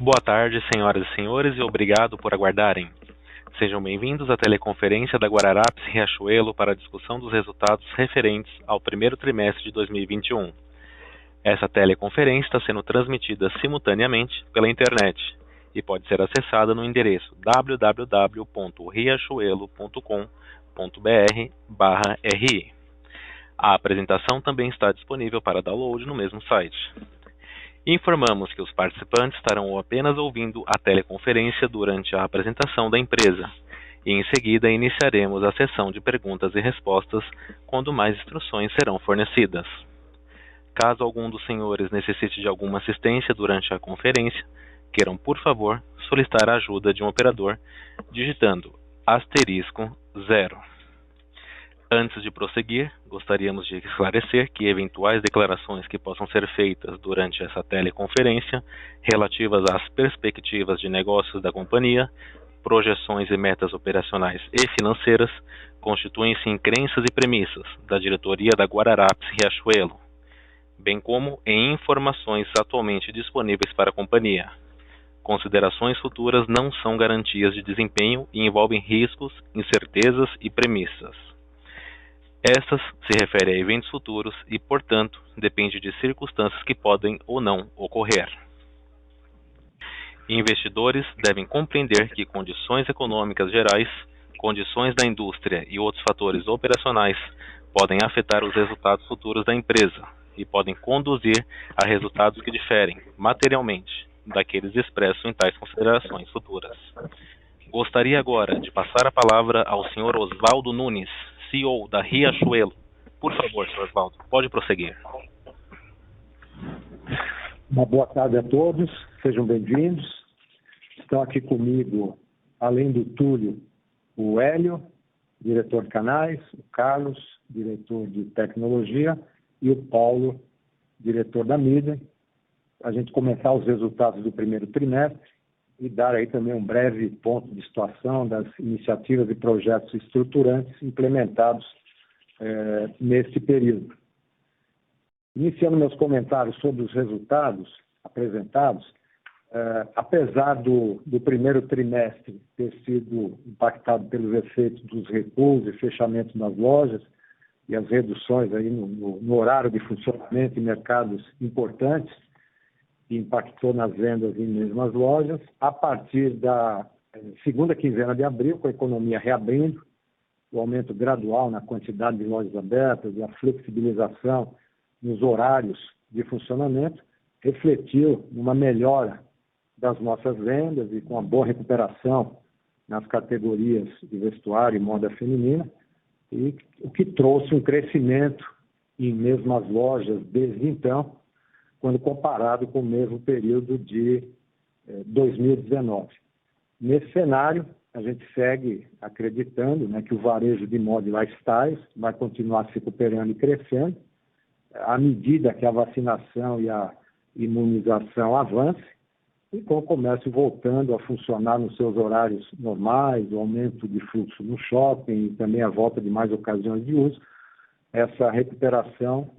Boa tarde, senhoras e senhores, e obrigado por aguardarem. Sejam bem-vindos à teleconferência da Guararapes Riachuelo para a discussão dos resultados referentes ao primeiro trimestre de 2021. Essa teleconferência está sendo transmitida simultaneamente pela internet e pode ser acessada no endereço www.riachuelo.com.br/ri. A apresentação também está disponível para download no mesmo site. Informamos que os participantes estarão apenas ouvindo a teleconferência durante a apresentação da empresa e em seguida iniciaremos a sessão de perguntas e respostas quando mais instruções serão fornecidas. Caso algum dos senhores necessite de alguma assistência durante a conferência, queiram, por favor, solicitar a ajuda de um operador digitando *0. Antes de prosseguir, gostaríamos de esclarecer que eventuais declarações que possam ser feitas durante essa teleconferência relativas às perspectivas de negócios da companhia, projeções e metas operacionais e financeiras constituem-se em crenças e premissas da diretoria da Guararapes Riachuelo, bem como em informações atualmente disponíveis para a companhia. Considerações futuras não são garantias de desempenho e envolvem riscos, incertezas e premissas. Estas se referem a eventos futuros e, portanto, depende de circunstâncias que podem ou não ocorrer. Investidores devem compreender que condições econômicas gerais, condições da indústria e outros fatores operacionais podem afetar os resultados futuros da empresa e podem conduzir a resultados que diferem materialmente daqueles expressos em tais considerações futuras. Gostaria agora de passar a palavra ao Sr. Osvaldo Nunes, CEO da Riachuelo. Por favor, Sr. Osvaldo, pode prosseguir. Uma boa tarde a todos, sejam bem-vindos. Estão aqui comigo, além do Túlio, o Hélio, diretor de canais, o Carlos, diretor de tecnologia, e o Paulo, diretor da mídia. A gente comentar os resultados do primeiro trimestre e dar aí também um breve ponto de situação das iniciativas e projetos estruturantes implementados nesse período. Iniciando meus comentários sobre os resultados apresentados, apesar do primeiro trimestre ter sido impactado pelos efeitos dos recuos e fechamentos nas lojas e as reduções aí no horário de funcionamento em mercados importantes, que impactou nas vendas em mesmas lojas, a partir da segunda quinzena de abril, com a economia reabrindo, o aumento gradual na quantidade de lojas abertas e a flexibilização nos horários de funcionamento, refletiu numa melhora das nossas vendas e com uma boa recuperação nas categorias de vestuário e moda feminina, e o que trouxe um crescimento em mesmas lojas desde então, quando comparado com o mesmo período de 2019. Nesse cenário, a gente segue acreditando, que o varejo de moda e lifestyles vai continuar se recuperando e crescendo, à medida que a vacinação e a imunização avance, e com o comércio voltando a funcionar nos seus horários normais, o aumento de fluxo no shopping e também a volta de mais ocasiões de uso, essa recuperação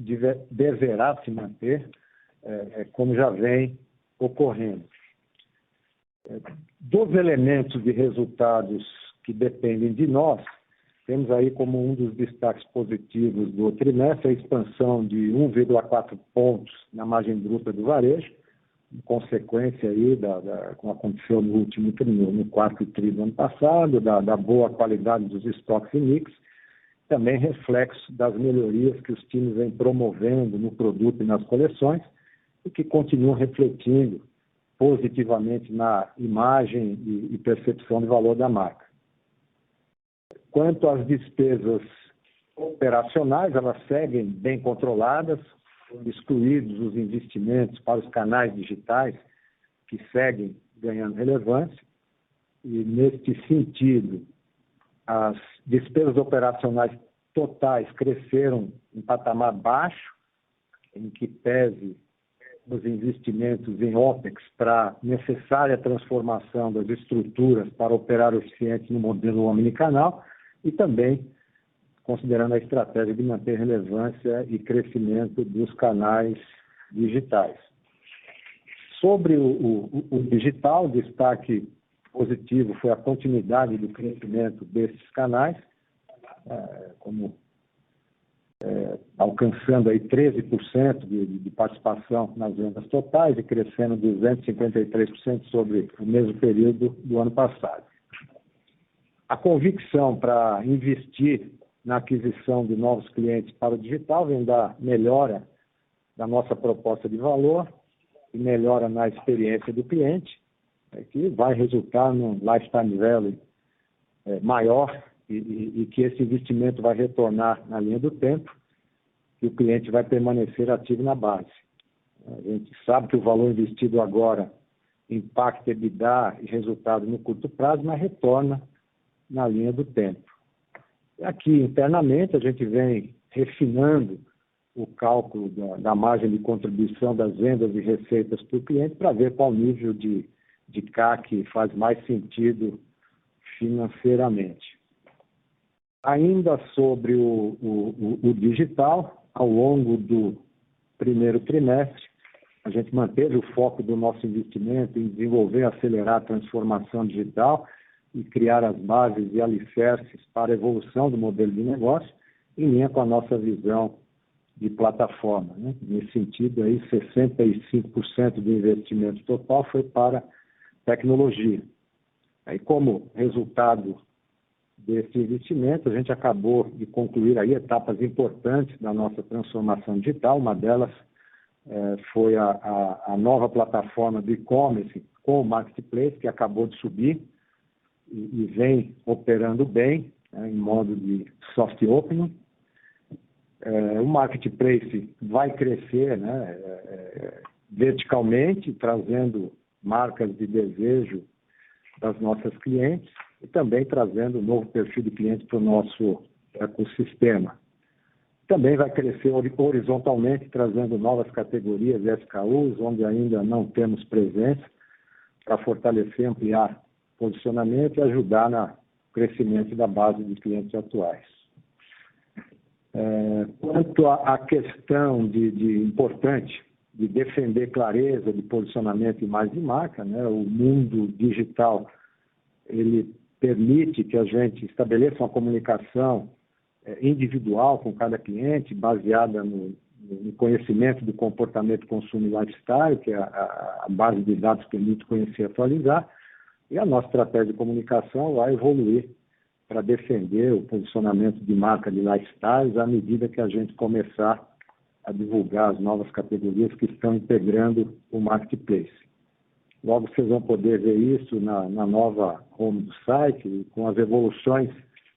deverá se manter como já vem ocorrendo. Dos elementos de resultados que dependem de nós, temos aí como um dos destaques positivos do trimestre a expansão de 1,4 pontos na margem bruta do varejo, em consequência aí como aconteceu no quarto tri do ano passado, da boa qualidade dos estoques e mix, também reflexo das melhorias que os times vêm promovendo no produto e nas coleções, e que continuam refletindo positivamente na imagem e percepção de valor da marca. Quanto às despesas operacionais, elas seguem bem controladas, excluídos os investimentos para os canais digitais, que seguem ganhando relevância, e neste sentido, as despesas operacionais totais cresceram em patamar baixo, em que pese os investimentos em OPEX para necessária transformação das estruturas para operar eficiente no modelo omnicanal e também considerando a estratégia de manter relevância e crescimento dos canais digitais. Sobre o digital, destaque positivo foi a continuidade do crescimento desses canais, alcançando aí 13% de participação nas vendas totais e crescendo 253% sobre o mesmo período do ano passado. A convicção para investir na aquisição de novos clientes para o digital vem da melhora da nossa proposta de valor e melhora na experiência do cliente, que vai resultar num lifetime value maior e que esse investimento vai retornar na linha do tempo, que o cliente vai permanecer ativo na base. A gente sabe que o valor investido agora impacta EBITDA e resultado no curto prazo, mas retorna na linha do tempo. Aqui, internamente, a gente vem refinando o cálculo da margem de contribuição das vendas e receitas para o cliente para ver qual nível de CAC faz mais sentido financeiramente. Ainda sobre o digital, ao longo do primeiro trimestre, a gente manteve o foco do nosso investimento em desenvolver e acelerar a transformação digital e criar as bases e alicerces para a evolução do modelo de negócio, em linha com a nossa visão de plataforma, né? Nesse sentido, aí, 65% do investimento total foi para tecnologia. Aí, como resultado desse investimento, a gente acabou de concluir aí etapas importantes da nossa transformação digital. Uma delas foi a nova plataforma do e-commerce com o Marketplace, que acabou de subir e vem operando bem, em modo de soft opening. O Marketplace vai crescer, verticalmente, trazendo marcas de desejo das nossas clientes e também trazendo um novo perfil de cliente para o nosso ecossistema. Também vai crescer horizontalmente, trazendo novas categorias de SKUs, onde ainda não temos presença, para fortalecer e ampliar posicionamento e ajudar no crescimento da base de clientes atuais. Quanto à questão importante de defender clareza de posicionamento e imagem de marca, o mundo digital ele permite que a gente estabeleça uma comunicação individual com cada cliente, baseada no conhecimento do comportamento, consumo e lifestyle, que a base de dados permite conhecer e atualizar, e a nossa estratégia de comunicação vai evoluir para defender o posicionamento de marca de lifestyles à medida que a gente começar a divulgar as novas categorias que estão integrando o Marketplace. Logo vocês vão poder ver isso na nova home do site, com as evoluções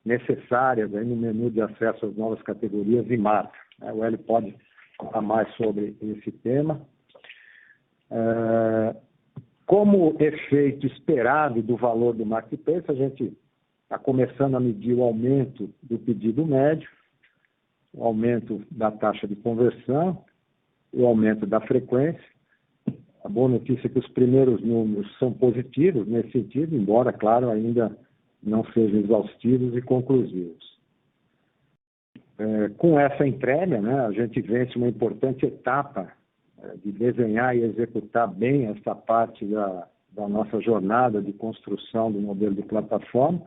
necessárias aí no menu de acesso às novas categorias e marcas. O Hélio pode falar mais sobre esse tema. Como efeito esperado do valor do Marketplace, a gente está começando a medir o aumento do pedido médio, o aumento da taxa de conversão, o aumento da frequência. A boa notícia é que os primeiros números são positivos nesse sentido, embora, claro, ainda não sejam exaustivos e conclusivos. Com essa entrega, a gente vence uma importante etapa de desenhar e executar bem essa parte da nossa jornada de construção do modelo de plataforma,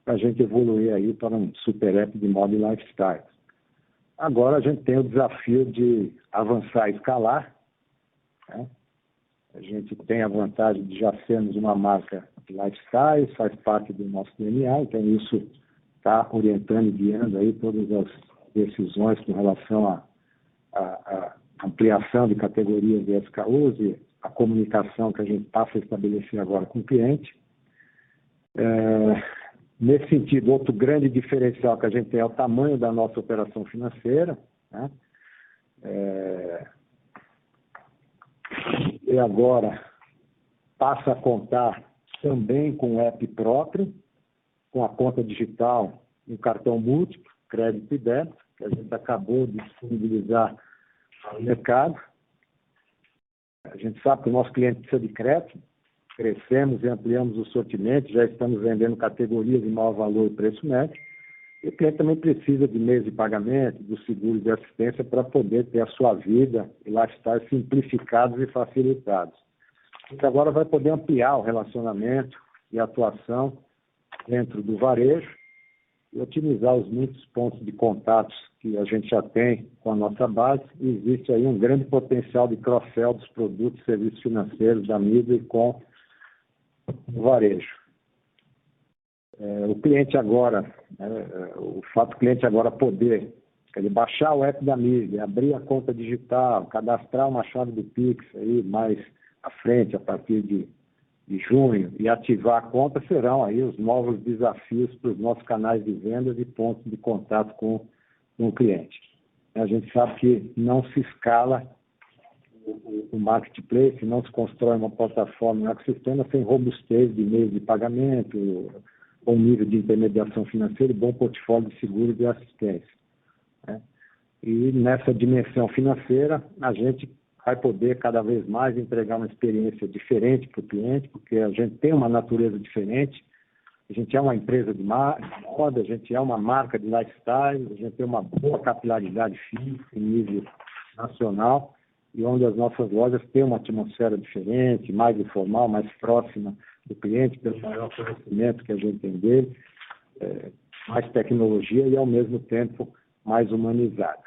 para a gente evoluir aí para um super app de moda e lifestyle. Agora a gente tem o desafio de avançar e escalar. A gente tem a vantagem de já sermos uma marca de lifestyle, faz parte do nosso DNA, então isso está orientando e guiando aí todas as decisões com relação à ampliação de categorias de SKUs e a comunicação que a gente passa a estabelecer agora com o cliente. Nesse sentido, outro grande diferencial que a gente tem é o tamanho da nossa operação financeira, e agora passa a contar também com o app próprio, com a conta digital, um cartão múltiplo, crédito e débito, que a gente acabou de disponibilizar ao mercado. A gente sabe que o nosso cliente precisa de crédito, crescemos e ampliamos o sortimento, já estamos vendendo categorias de maior valor e preço médio, e o cliente também precisa de meios de pagamento, dos seguros de assistência para poder ter a sua vida e lifestyle simplificados e facilitados. que agora vai poder ampliar o relacionamento e a atuação dentro do varejo e otimizar os muitos pontos de contatos que a gente já tem com a nossa base. E existe aí um grande potencial de cross-sell dos produtos e serviços financeiros da Midway com o varejo. O cliente agora, o fato do cliente agora poder baixar o app da Midway, abrir a conta digital, cadastrar uma chave do Pix aí mais à frente, a partir de junho, e ativar a conta, serão aí os novos desafios para os nossos canais de vendas e pontos de contato com o cliente. A gente sabe que não se escala o marketplace, não se constrói uma plataforma, um ecossistema sem robustez de meios de pagamento, bom nível de intermediação financeira e bom portfólio de seguros e assistência. E nessa dimensão financeira, a gente vai poder cada vez mais entregar uma experiência diferente para o cliente, porque a gente tem uma natureza diferente, a gente é uma empresa de moda, a gente é uma marca de lifestyle, a gente tem uma boa capilaridade física em nível nacional, e onde as nossas lojas têm uma atmosfera diferente, mais informal, mais próxima do cliente, pelo maior conhecimento que a gente tem dele, mais tecnologia e, ao mesmo tempo, mais humanizada.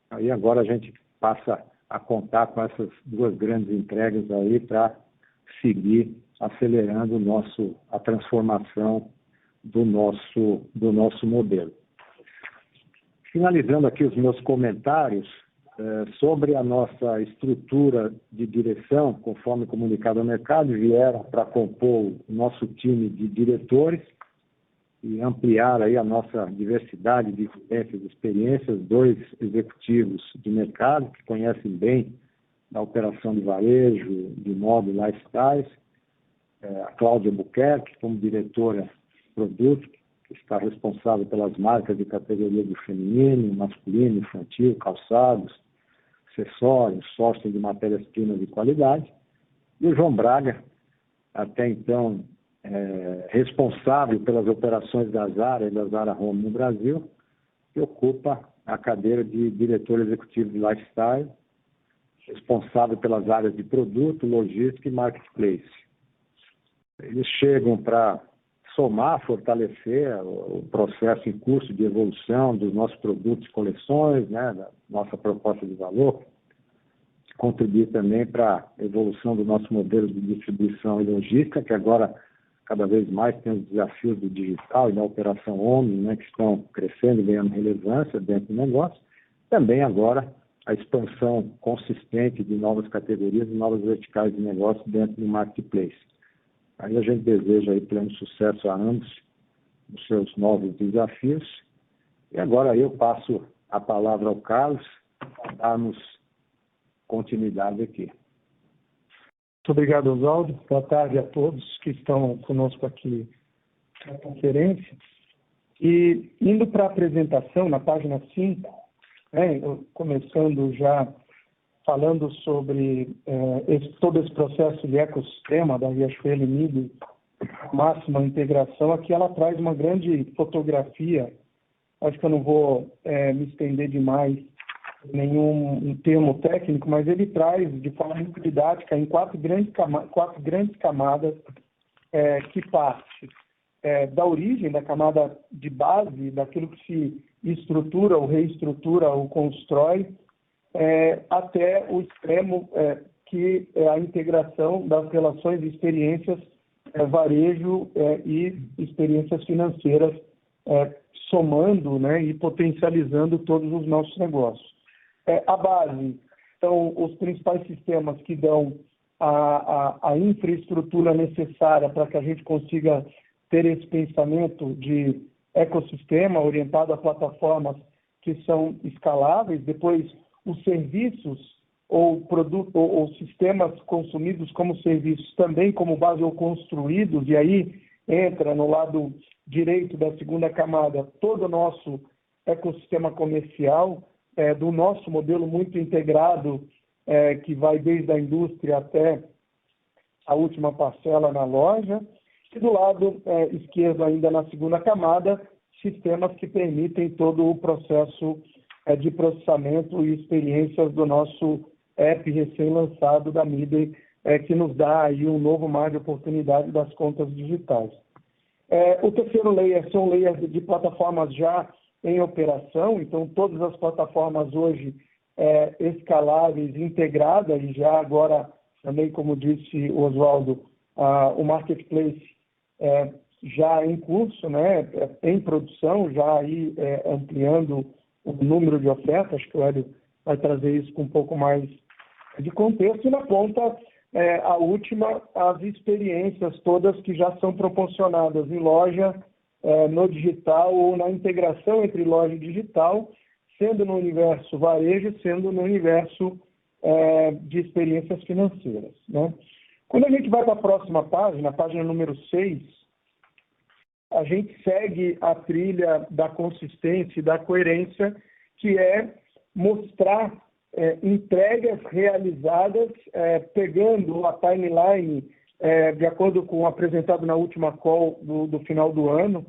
Aí agora a gente passa a contar com essas duas grandes entregas aí para seguir acelerando a transformação do nosso modelo. Finalizando aqui os meus comentários sobre a nossa estrutura de direção, conforme comunicado ao mercado, vieram para compor o nosso time de diretores e ampliar aí a nossa diversidade de vivências e experiências, 2 executivos de mercado que conhecem bem a operação de varejo, de moda e lifestyles, a Cláudia Buquerque, como diretora de produto, que está responsável pelas marcas de categoria do feminino, masculino, infantil, calçados, acessórios, sourcing de matérias-primas de qualidade, e o João Braga, até então responsável pelas operações da Zara e da Zara Home no Brasil, que ocupa a cadeira de diretor executivo de lifestyle, responsável pelas áreas de produto, logística e marketplace. Eles chegam para somar, fortalecer o processo em curso de evolução dos nossos produtos e coleções, da nossa proposta de valor, contribuir também para a evolução do nosso modelo de distribuição e logística, que agora cada vez mais tem os desafios do digital e da operação Omni, que estão crescendo e ganhando relevância dentro do negócio. Também agora a expansão consistente de novas categorias e novas verticais de negócio dentro do marketplace. Aí a gente deseja aí pleno sucesso a ambos nos seus novos desafios. E agora eu passo a palavra ao Carlos para darmos continuidade aqui. Muito obrigado, Oswaldo. Boa tarde a todos que estão conosco aqui na conferência. E indo para a apresentação, na página 5, começando já falando sobre todo esse processo de ecossistema da Riachuelo Midway, máxima integração, aqui ela traz uma grande fotografia. Acho que eu não vou me estender demais nenhum termo técnico, mas ele traz de forma muito didática em 4 grandes camadas que parte da origem, da camada de base, daquilo que se estrutura ou reestrutura ou constrói, até o extremo que é a integração das relações e experiências varejo e experiências financeiras, somando e potencializando todos os nossos negócios. A base são os principais sistemas que dão a infraestrutura necessária para que a gente consiga ter esse pensamento de ecossistema orientado a plataformas que são escaláveis. Depois, os serviços ou sistemas consumidos como serviços também como base ou construídos, e aí entra no lado direito da segunda camada todo o nosso ecossistema comercial, do nosso modelo muito integrado, que vai desde a indústria até a última parcela na loja. E do lado esquerdo, ainda na segunda camada, sistemas que permitem todo o processo de processamento e experiências do nosso app recém-lançado da Midway, que nos dá aí um novo mar de oportunidade das contas digitais. O terceiro layer são layers de plataformas já em operação, então todas as plataformas hoje escaláveis, integradas, e já agora também, como disse o Oswaldo, o Marketplace já em curso, né, em produção, já aí ampliando o número de ofertas. Acho que o Hélio vai trazer isso com um pouco mais de contexto. E na ponta, a última, as experiências todas que já são proporcionadas em loja, no digital ou na integração entre loja e digital, sendo no universo varejo, sendo no universo de experiências financeiras, né? Quando a gente vai para a próxima página, a página número 6, a gente segue a trilha da consistência e da coerência, que é mostrar entregas realizadas, pegando a timeline de acordo com o apresentado na última call do final do ano,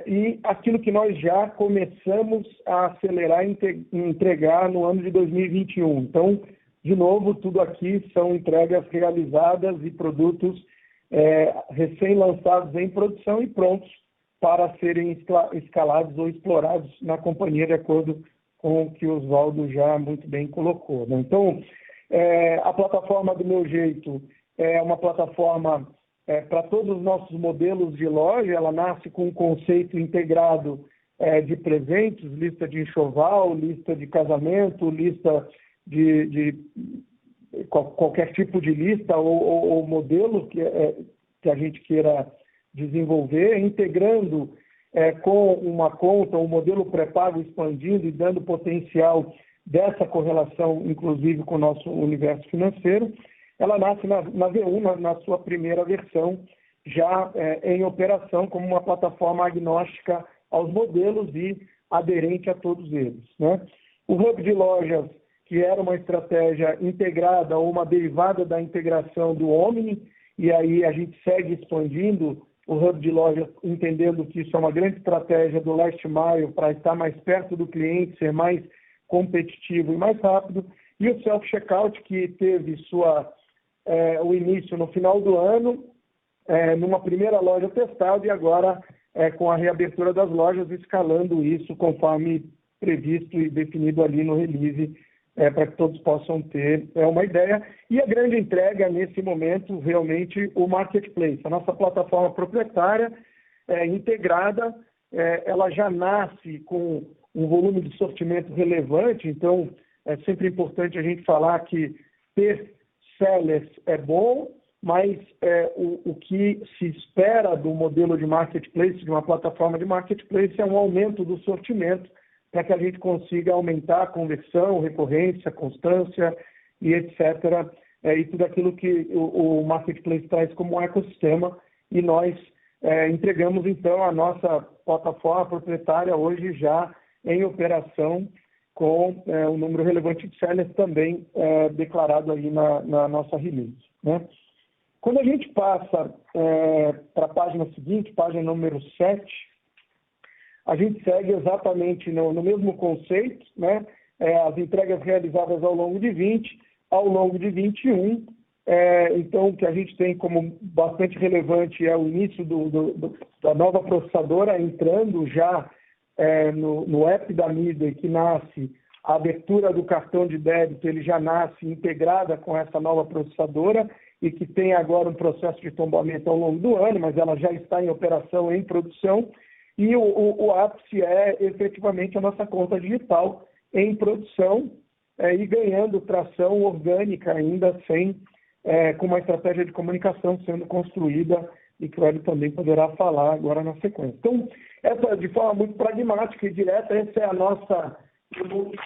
e aquilo que nós já começamos a acelerar e entregar no ano de 2021. Então, de novo, tudo aqui são entregas realizadas e produtos recém-lançados em produção e prontos para serem escalados ou explorados na companhia, de acordo com o que o Oswaldo já muito bem colocou, né? Então, a plataforma do Meu Jeito é uma plataforma para todos os nossos modelos de loja. Ela nasce com um conceito integrado de presentes, lista de enxoval, lista de casamento, lista de qualquer tipo de lista ou modelo que a gente queira desenvolver, integrando com uma conta, um modelo pré-pago, expandindo e dando potencial dessa correlação, inclusive com o nosso universo financeiro. Ela nasce na V1, na sua primeira versão, já em operação como uma plataforma agnóstica aos modelos e aderente a todos eles, né? O Hub de Lojas, que era uma estratégia integrada ou uma derivada da integração do Omni, e aí a gente segue expandindo o Hub de Lojas, entendendo que isso é uma grande estratégia do last mile para estar mais perto do cliente, ser mais competitivo e mais rápido. E o Self-Checkout, que teve o início no final do ano, numa primeira loja testada, e agora com a reabertura das lojas, escalando isso conforme previsto e definido ali no release, para que todos possam ter uma ideia. E a grande entrega nesse momento, realmente, o Marketplace, a nossa plataforma proprietária, integrada, ela já nasce com um volume de sortimento relevante. Então é sempre importante a gente falar que ter sellers é bom, mas o que se espera do modelo de marketplace, de uma plataforma de marketplace, é um aumento do sortimento, para que a gente consiga aumentar a conversão, recorrência, constância e etc. E tudo aquilo que o marketplace traz como um ecossistema. E nós entregamos, então, a nossa plataforma proprietária hoje já em operação, com um número relevante de sellers também declarado aí na nossa release, né? Quando a gente passa para a página seguinte, página número 7, a gente segue exatamente no mesmo conceito, né? As entregas realizadas ao longo de 20, ao longo de 21. Então, o que a gente tem como bastante relevante é o início da nova processadora entrando já no app da Midway, que nasce a abertura do cartão de débito, ele já nasce integrada com essa nova processadora e que tem agora um processo de tombamento ao longo do ano, mas ela já está em operação, em produção. E o ápice é efetivamente a nossa conta digital em produção e ganhando tração orgânica ainda, com uma estratégia de comunicação sendo construída, e que o Hélio também poderá falar agora na sequência. Então, essa, de forma muito pragmática e direta, essa é a nossa evolução,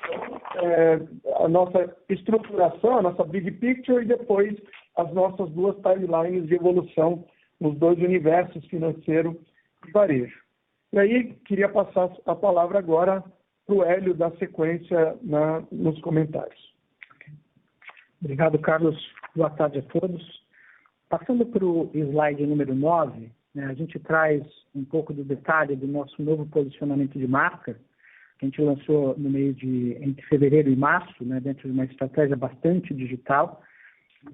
a nossa estruturação, a nossa big picture, e depois as nossas duas timelines de evolução nos dois universos, financeiro e varejo. E aí, queria passar a palavra agora para o Hélio dar sequência nos comentários. Obrigado, Carlos. Boa tarde a todos. Passando para o slide número 9, né, a gente traz um pouco do detalhe do nosso novo posicionamento de marca, que a gente lançou entre fevereiro e março, né, dentro de uma estratégia bastante digital.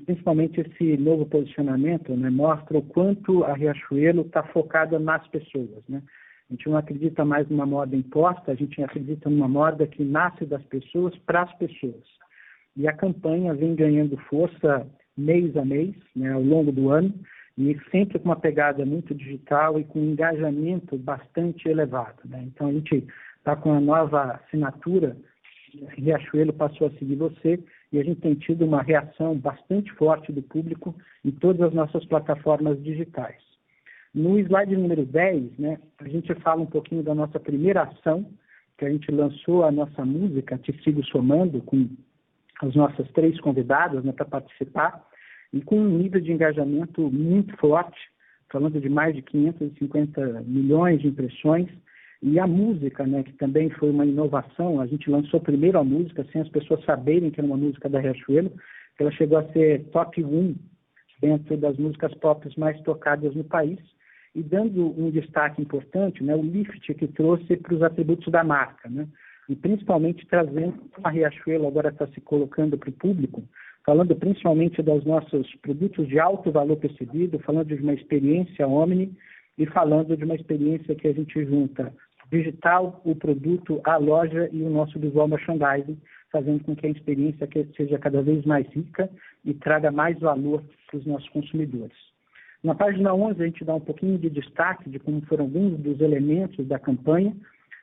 Principalmente esse novo posicionamento, né, mostra o quanto a Riachuelo está focada nas pessoas, né? A gente não acredita mais numa moda imposta, a gente acredita numa moda que nasce das pessoas para as pessoas. E a campanha vem ganhando força mês a mês, né, ao longo do ano, e sempre com uma pegada muito digital e com um engajamento bastante elevado, né? Então, a gente está com a nova assinatura, Riachuelo passou a seguir você, e a gente tem tido uma reação bastante forte do público em todas as nossas plataformas digitais. No slide número 10, né, a gente fala um pouquinho da nossa primeira ação, que a gente lançou a nossa música Te Sigo Somando, com as nossas 3 convidadas, né, para participar, e com um nível de engajamento muito forte, falando de mais de 550 milhões de impressões, e a música, né, que também foi uma inovação, a gente lançou primeiro a música, sem as pessoas saberem que era uma música da Riachuelo, ela chegou a ser top 1 dentro das músicas pop mais tocadas no país, e dando um destaque importante, né, o lift que trouxe para os atributos da marca, né, e principalmente trazendo a Riachuelo agora está se colocando para o público, falando principalmente dos nossos produtos de alto valor percebido, falando de uma experiência omni e falando de uma experiência que a gente junta digital, o produto, a loja e o nosso visual merchandising, fazendo com que a experiência seja cada vez mais rica e traga mais valor para os nossos consumidores. Na página 11, a gente dá um pouquinho de destaque de como foram alguns dos elementos da campanha,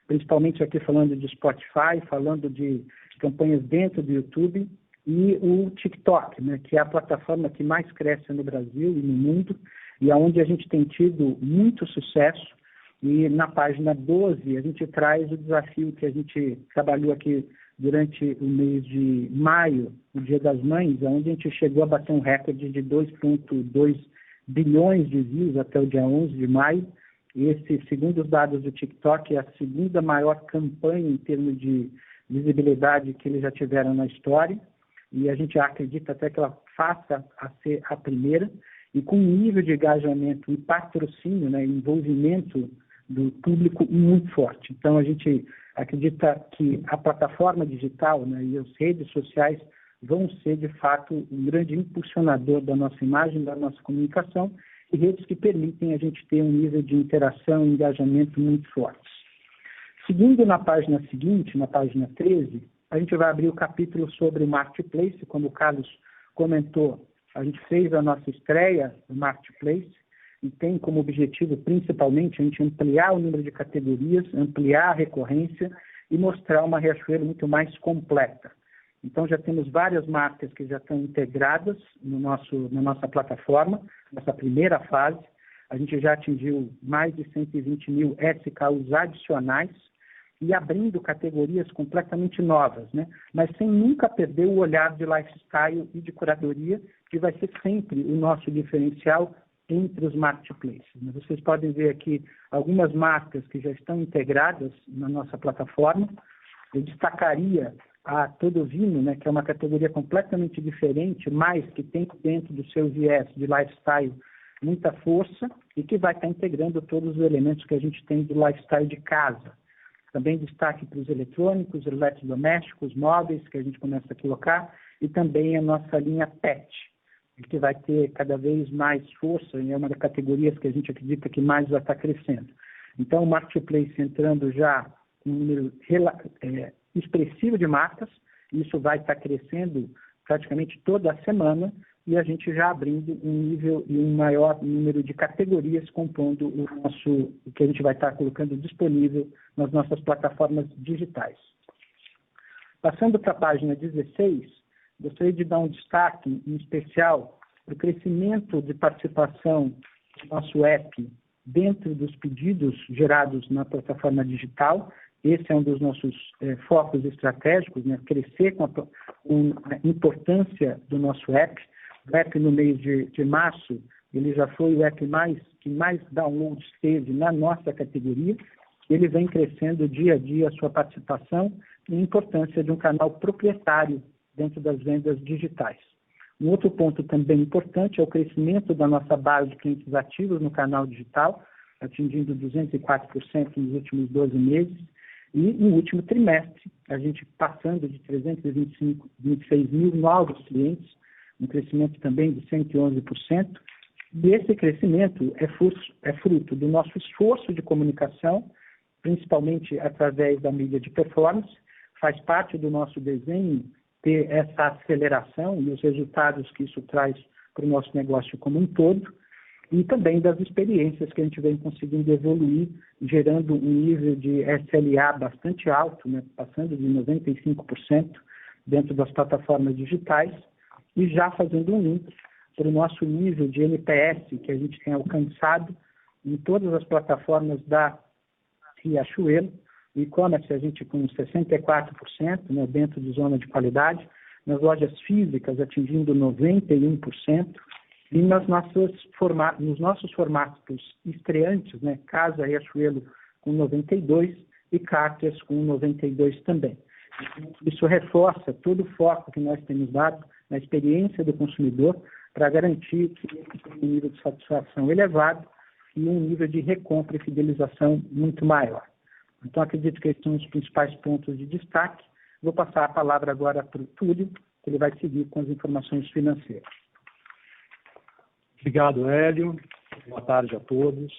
principalmente aqui falando de Spotify, falando de campanhas dentro do YouTube e o TikTok, né, que é a plataforma que mais cresce no Brasil e no mundo, e onde a gente tem tido muito sucesso. E na página 12, a gente traz o desafio que a gente trabalhou aqui durante o mês de maio, o Dia das Mães, onde a gente chegou a bater um recorde de 2,2 bilhões de views até o dia 11 de maio. Esse, segundo os dados do TikTok, é a segunda maior campanha em termos de visibilidade que eles já tiveram na história, e a gente acredita até que ela faça a ser a primeira, e com um nível de engajamento e patrocínio, né, envolvimento do público muito forte. Então, a gente acredita que a plataforma digital, né, e as redes sociais vão ser, de fato, um grande impulsionador da nossa imagem, da nossa comunicação, e redes que permitem a gente ter um nível de interação e engajamento muito fortes. Seguindo na página seguinte, na página 13, a gente vai abrir o capítulo sobre o Marketplace. Como o Carlos comentou, a gente fez a nossa estreia no Marketplace e tem como objetivo, principalmente, a gente ampliar o número de categorias, ampliar a recorrência e mostrar uma Riachuelo muito mais completa. Então, já temos várias marcas que já estão integradas na nossa plataforma, nessa primeira fase. A gente já atingiu mais de 120 mil SKUs adicionais e abrindo categorias completamente novas, né? Mas sem nunca perder o olhar de lifestyle e de curadoria, que vai ser sempre o nosso diferencial entre os marketplaces. Vocês podem ver aqui algumas marcas que já estão integradas na nossa plataforma. Eu destacaria a Todovino, né, que é uma categoria completamente diferente, mas que tem dentro do seu viés de lifestyle muita força e que vai estar integrando todos os elementos que a gente tem do lifestyle de casa. Também destaque para os eletrônicos, eletrodomésticos, móveis, que a gente começa a colocar, e também a nossa linha PET, que vai ter cada vez mais força e é uma das categorias que a gente acredita que mais vai estar crescendo. Então, o Marketplace entrando já com um número expressivo de marcas, isso vai estar crescendo praticamente toda a semana, e a gente já abrindo um nível e um maior número de categorias compondo o que a gente vai estar colocando disponível nas nossas plataformas digitais. Passando para a página 16, gostaria de dar um destaque em especial para o crescimento de participação do nosso app dentro dos pedidos gerados na plataforma digital. Esse é um dos nossos focos estratégicos, né? Crescer com a importância do nosso app. O app no mês de março, ele já foi o app que mais downloads teve na nossa categoria. Ele vem crescendo dia a dia a sua participação e a importância de um canal proprietário dentro das vendas digitais. Um outro ponto também importante é o crescimento da nossa base de clientes ativos no canal digital, atingindo 204% nos últimos 12 meses. E no último trimestre, a gente passando de 326 mil novos clientes, um crescimento também de 111%, e esse crescimento é fruto do nosso esforço de comunicação, principalmente através da mídia de performance, faz parte do nosso desenho ter essa aceleração e os resultados que isso traz para o nosso negócio como um todo, e também das experiências que a gente vem conseguindo evoluir, gerando um nível de SLA bastante alto, né, passando de 95% dentro das plataformas digitais, e já fazendo um link para o nosso nível de NPS que a gente tem alcançado em todas as plataformas da Riachuelo. O e-commerce a gente com 64%, né, dentro de zona de qualidade, nas lojas físicas atingindo 91%, e nos nossos formatos estreantes, né, Casa Riachuelo com 92% e Carters com 92% também. Isso reforça todo o foco que nós temos dado na experiência do consumidor para garantir que ele tem um nível de satisfação elevado e um nível de recompra e fidelização muito maior. Então, acredito que esses são os principais pontos de destaque. Vou passar a palavra agora para o Túlio, que ele vai seguir com as informações financeiras. Obrigado, Hélio. Boa tarde a todos.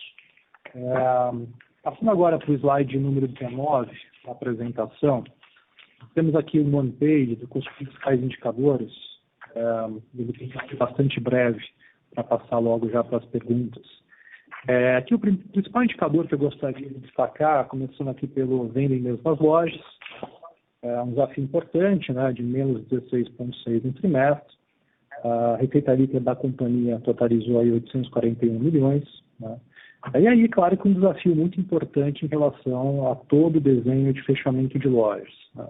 Passando agora para o slide número 19, da apresentação, temos aqui um one-page do custo fiscais indicadores. Ele tem que ser bastante breve para passar logo já para as perguntas. Aqui o principal indicador que eu gostaria de destacar, começando aqui pelo venda em mesmas lojas, um desafio importante, né, de menos 16,6 no trimestre. A receita líquida da companhia totalizou aí 841 milhões. Né? E aí, claro que um desafio muito importante em relação a todo o desenho de fechamento de lojas. Né?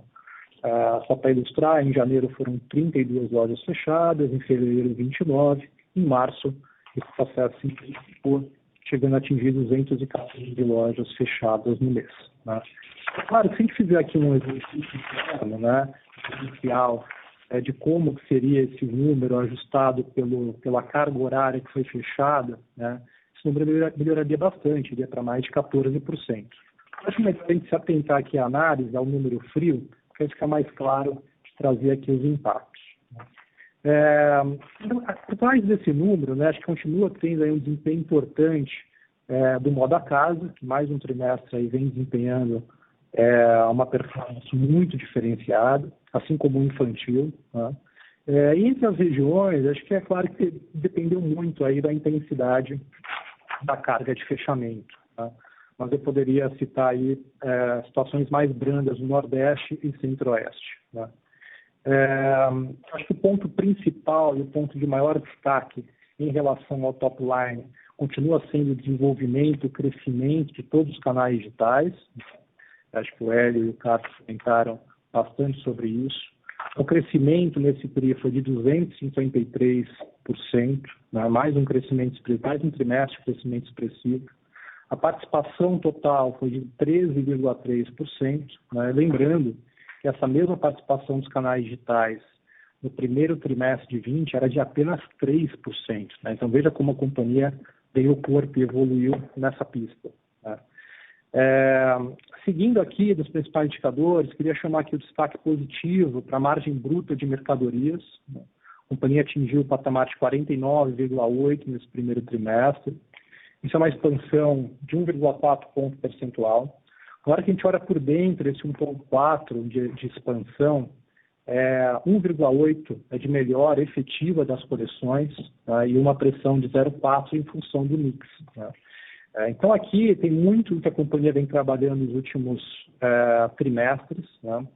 Só para ilustrar, em janeiro foram 32 lojas fechadas, em fevereiro 29, em março esse processo se intensificou, chegando a atingir 214 lojas fechadas no mês. Né? Claro que se a gente fizer aqui um exercício interno, né, inicial, de como que seria esse número ajustado pela carga horária que foi fechada, né, esse número melhoraria bastante, iria para mais de 14%. Acho que a gente se atentar aqui à análise, ao número frio, para ficar mais claro de trazer aqui os impactos. Por trás desse número, né, acho que continua tendo aí um desempenho importante do Moda Casa, que mais um trimestre aí vem desempenhando uma performance muito diferenciada, assim como o infantil. Né? E entre as regiões, acho que é claro que dependeu muito aí da intensidade da carga de fechamento. Tá? Mas eu poderia citar aí situações mais brandas no Nordeste e Centro-Oeste. Né? Acho que o ponto principal e o ponto de maior destaque em relação ao top line continua sendo o desenvolvimento, o crescimento de todos os canais digitais. Acho que o Hélio e o Carlos comentaram bastante sobre isso. O crescimento nesse TRI foi de 253%, né? Mais um crescimento expressivo, mais um trimestre de crescimento expressivo. A participação total foi de 13,3%, né? Lembrando que essa mesma participação dos canais digitais no primeiro trimestre de 20 era de apenas 3%. Né? Então veja como a companhia deu corpo e evoluiu nessa pista. Né? Seguindo aqui dos principais indicadores, queria chamar aqui o destaque positivo para a margem bruta de mercadorias. Né? A companhia atingiu o patamar de 49,8% nesse primeiro trimestre. Isso é uma expansão de 1,4 ponto percentual. Agora que a gente olha por dentro, esse 1,4 de expansão, 1,8 é de melhora efetiva das coleções, tá? E uma pressão de 0,4 em função do mix. Tá? Então aqui tem muito que a companhia vem trabalhando nos últimos trimestres, né?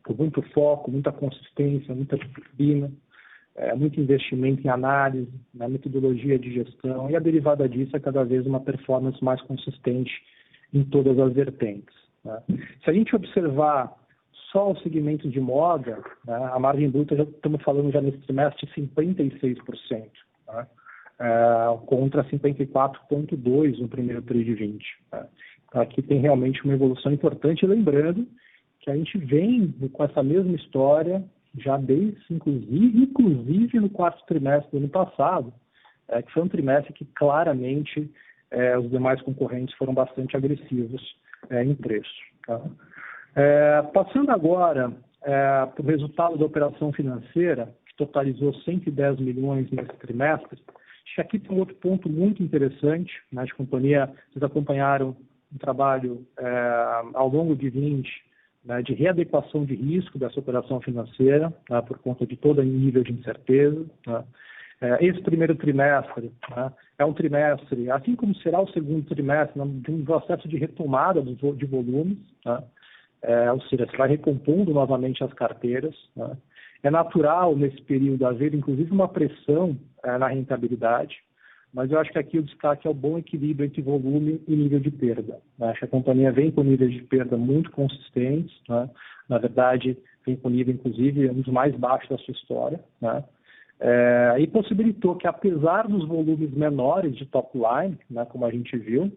Com muito foco, muita consistência, muita disciplina, muito investimento em análise, na metodologia de gestão, e a derivada disso é cada vez uma performance mais consistente em todas as vertentes. Né? Se a gente observar só o segmento de moda, né, a margem bruta, já estamos falando já nesse trimestre de 56%, né? Contra 54,2% no primeiro TRI de 20. Né? Então, aqui tem realmente uma evolução importante, lembrando que a gente vem com essa mesma história já desde, inclusive no quarto trimestre do ano passado, que foi um trimestre que claramente os demais concorrentes foram bastante agressivos em preço. Tá? Passando agora para o resultado da operação financeira, que totalizou 110 milhões nesse trimestre. Acho que aqui tem um outro ponto muito interessante, né? A companhia, vocês acompanharam um trabalho ao longo de 20, né, de readequação de risco dessa operação financeira, né, por conta de todo o nível de incerteza. Né? Esse primeiro trimestre, né, é um trimestre, assim como será o segundo trimestre, de um processo de retomada de volumes, né? Ou seja, você vai recompondo novamente as carteiras. Né? É natural nesse período haver, inclusive, uma pressão na rentabilidade, mas eu acho que aqui o destaque é o bom equilíbrio entre volume e nível de perda. Né? Acho que a companhia vem com níveis de perda muito consistentes, né? Na verdade, vem com nível, inclusive, um dos mais baixos da sua história, né? E possibilitou que, apesar dos volumes menores de top line, né, como a gente viu,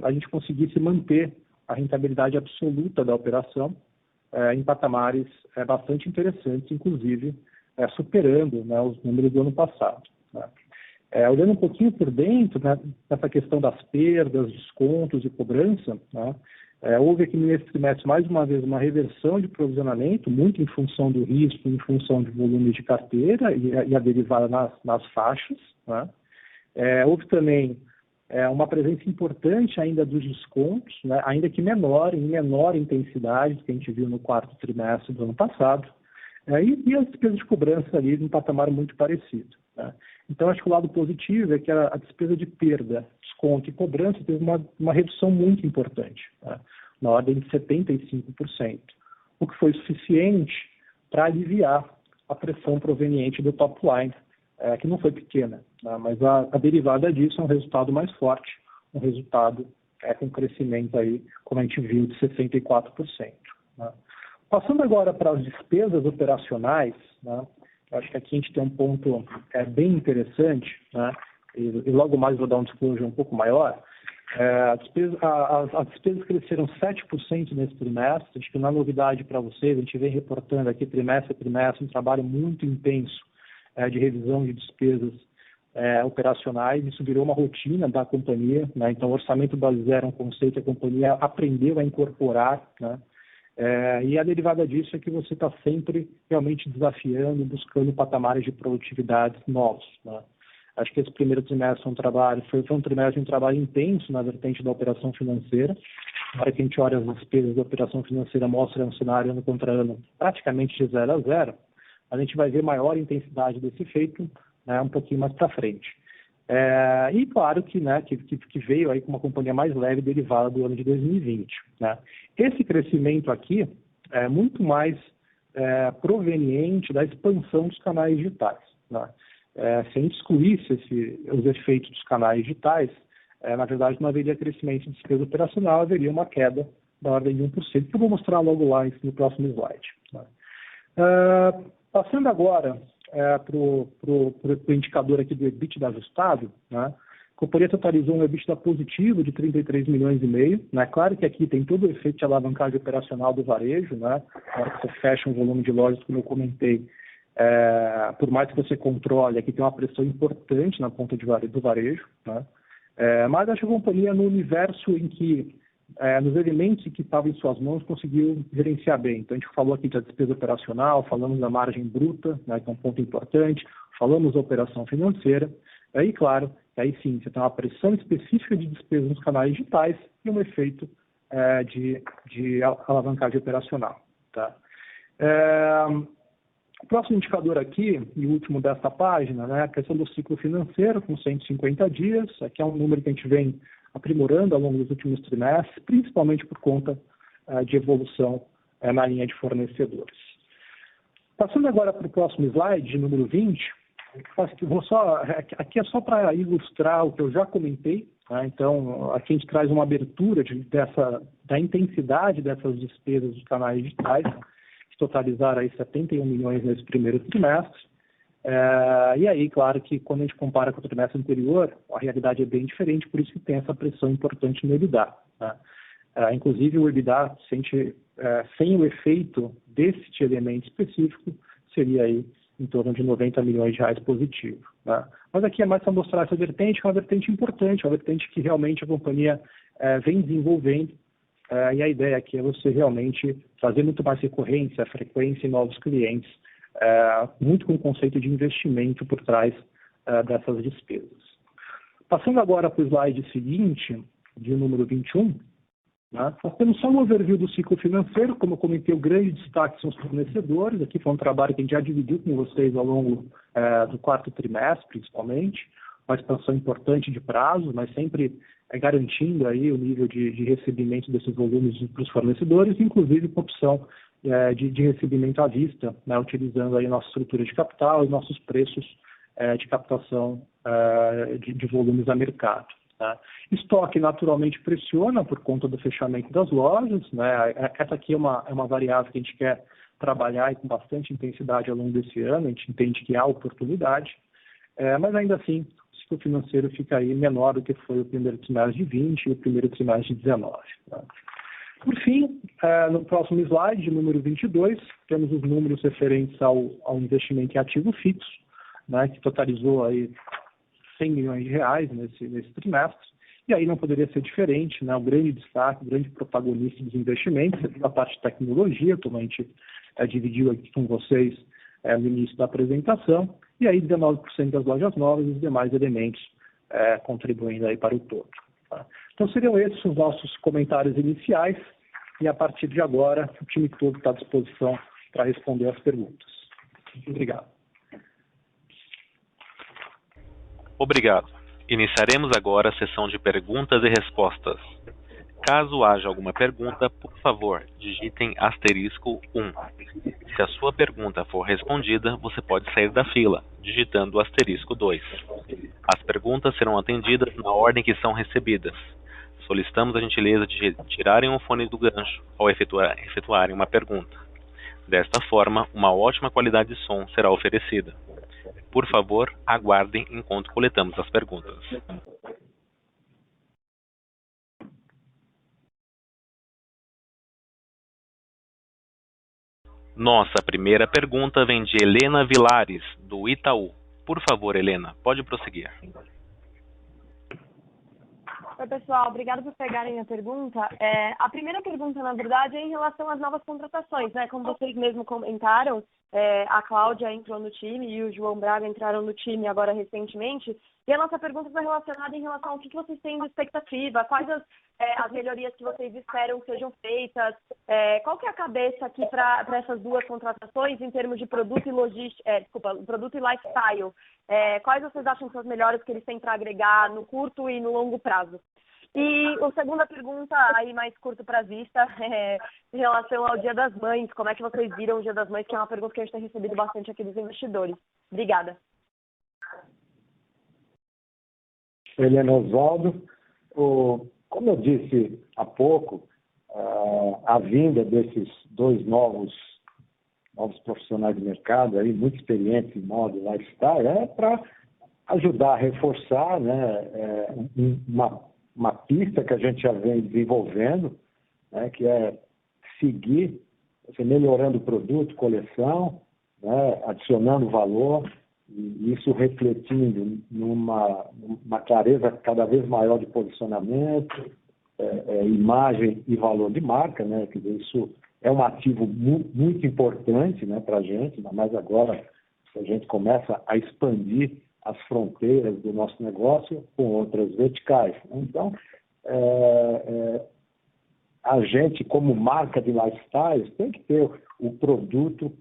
a gente conseguisse manter a rentabilidade absoluta da operação em patamares bastante interessantes, inclusive superando, né, os números do ano passado. Né? Olhando um pouquinho por dentro, né, nessa questão das perdas, descontos e cobrança, né, houve aqui nesse trimestre, mais uma vez, uma reversão de provisionamento, muito em função do risco, em função de volume de carteira e a derivada nas faixas. Né? Houve também uma presença importante ainda dos descontos, né, ainda que em menor intensidade do que a gente viu no quarto trimestre do ano passado, e as despesas de cobrança ali num patamar muito parecido. Né? Então, acho que o lado positivo é que a despesa de perda, desconto e cobrança teve uma redução muito importante, né? Na ordem de 75%, o que foi suficiente para aliviar a pressão proveniente do top line, que não foi pequena, né? Mas a derivada disso é um resultado mais forte, um resultado com crescimento aí, como a gente viu, de 64%. Né? Passando agora para as despesas operacionais, né? Acho que aqui a gente tem um ponto bem interessante, né? E logo mais vou dar um disclosure um pouco maior. As despesas cresceram 7% nesse trimestre. Acho que não é novidade para vocês, a gente vem reportando aqui trimestre a trimestre um trabalho muito intenso de revisão de despesas operacionais. Isso virou uma rotina da companhia, né? Então, o orçamento base zero é um conceito que a companhia aprendeu a incorporar, né? E a derivada disso é que você está sempre realmente desafiando, buscando patamares de produtividade novos. Né? Acho que esse primeiro trimestre foi um trimestre de um trabalho intenso na vertente da operação financeira. Na hora que a gente olha as despesas da operação financeira, mostra um cenário ano contra ano praticamente de 0 a 0. A gente vai ver maior intensidade desse efeito, né, um pouquinho mais para frente. E claro que, né, que veio aí com uma companhia mais leve derivada do ano de 2020. Né? Esse crescimento aqui é muito mais proveniente da expansão dos canais digitais. Né? Se a gente excluísse os efeitos dos canais digitais, na verdade não haveria crescimento de despesa operacional, haveria uma queda da ordem de 1%, que eu vou mostrar logo lá no próximo slide. Né? Passando agora para o indicador aqui do EBITDA ajustado, né? A companhia totalizou um EBITDA positivo de 33 milhões e meio. Né? Claro que aqui tem todo o efeito de alavancagem operacional do varejo, né? Na hora que você fecha um volume de lojas, como eu comentei, por mais que você controle, aqui tem uma pressão importante na ponta do varejo. Né? Mas acho que a companhia, no universo em que nos elementos que estavam em suas mãos, conseguiu gerenciar bem. Então, a gente falou aqui da despesa operacional, falamos da margem bruta, né, que é um ponto importante, falamos da operação financeira, aí, claro, aí sim, você tem uma pressão específica de despesa nos canais digitais e um efeito de alavancagem operacional. Tá? O próximo indicador aqui, e o último dessa página, né, a questão do ciclo financeiro, com 150 dias, aqui é um número que a gente vem aprimorando ao longo dos últimos trimestres, principalmente por conta de evolução na linha de fornecedores. Passando agora para o próximo slide, número 20, aqui é só para ilustrar o que eu já comentei. Tá? Então, aqui a gente traz uma abertura da intensidade dessas despesas dos canais digitais, que totalizaram aí 71 milhões nesse primeiro trimestre. E aí, claro que quando a gente compara com o trimestre anterior, a realidade é bem diferente, por isso que tem essa pressão importante no EBITDA. Né? Inclusive, o EBITDA, sem o efeito desse elemento específico, seria aí em torno de 90 milhões de reais positivo. Né? Mas aqui é mais para mostrar essa vertente, que é uma vertente importante, uma vertente que realmente a companhia vem desenvolvendo. E a ideia aqui é você realmente trazer muito mais recorrência, frequência e novos clientes muito com o conceito de investimento por trás dessas despesas. Passando agora para o slide seguinte, de número 21, né, nós temos só um overview do ciclo financeiro. Como eu comentei, o grande destaque são os fornecedores. Aqui foi um trabalho que a gente já dividiu com vocês ao longo do quarto trimestre, principalmente, uma expansão importante de prazo, mas sempre garantindo aí o nível de recebimento desses volumes para os fornecedores, inclusive com opção de recebimento à vista, né, utilizando aí nossa estrutura de capital e nossos preços de captação de volumes a mercado. Tá? Estoque naturalmente pressiona por conta do fechamento das lojas, né? Essa aqui é uma variável que a gente quer trabalhar e com bastante intensidade ao longo desse ano. A gente entende que há oportunidade, mas ainda assim o ciclo financeiro fica aí menor do que foi o primeiro trimestre de 20 e o primeiro trimestre de 19. Tá? Por fim, no próximo slide, número 22, temos os números referentes ao investimento em ativo fixo, né, que totalizou aí 100 milhões de reais nesse trimestre, e aí não poderia ser diferente, né, o grande destaque, o grande protagonista dos investimentos, a parte de tecnologia, como a gente dividiu aqui com vocês no início da apresentação, e aí 19% das lojas novas e os demais elementos contribuindo aí para o todo. Tá? Então seriam esses os nossos comentários iniciais, e a partir de agora o time todo está à disposição para responder as perguntas. Obrigado. Obrigado. Iniciaremos agora a sessão de perguntas e respostas. Caso haja alguma pergunta, por favor, digitem *1. Se a sua pergunta for respondida, você pode sair da fila, digitando *2. As perguntas serão atendidas na ordem que são recebidas. Solicitamos a gentileza de tirarem o fone do gancho ao efetuarem uma pergunta. Desta forma, uma ótima qualidade de som será oferecida. Por favor, aguardem enquanto coletamos as perguntas. Nossa primeira pergunta vem de Helena Vilares, do Itaú. Por favor, Helena, pode prosseguir. Oi, pessoal. Obrigada por pegarem a pergunta. A primeira pergunta, na verdade, é em relação às novas contratações, né? Como vocês mesmo comentaram, a Cláudia entrou no time e o João Braga entraram no time agora recentemente. E a nossa pergunta está relacionada em relação ao que vocês têm de expectativa, quais as melhorias que vocês esperam que sejam feitas, qual que é a cabeça aqui para essas duas contratações em termos de produto e produto e lifestyle. Quais vocês acham que são as melhores que eles têm para agregar no curto e no longo prazo? E a segunda pergunta, aí mais curto prazista, em relação ao Dia das Mães. Como é que vocês viram o Dia das Mães? Que é uma pergunta que a gente tem recebido bastante aqui dos investidores. Obrigada. Helena Osvaldo, como eu disse há pouco, a vinda desses dois novos profissionais de mercado, aí, muito experientes em moda e lifestyle, para ajudar a reforçar, né, uma pista que a gente já vem desenvolvendo, né, que é seguir melhorando o produto, coleção, né, adicionando valor, e isso refletindo numa clareza cada vez maior de posicionamento, imagem e valor de marca, né? Quer dizer, isso é um ativo muito importante, né, para a gente, ainda mais agora que a gente começa a expandir as fronteiras do nosso negócio com outras verticais. Então, a gente, como marca de lifestyle, tem que ter o produto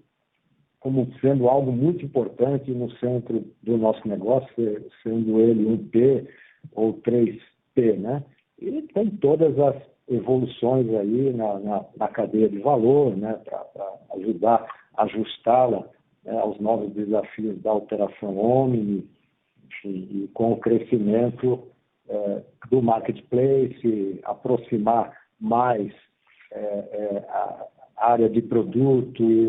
como sendo algo muito importante no centro do nosso negócio, sendo ele 1P ou 3P, né? E tem todas as evoluções aí na cadeia de valor, né? Para ajudar a ajustá-la, né, aos novos desafios da operação Omni, e com o crescimento do marketplace, aproximar mais a área de produto e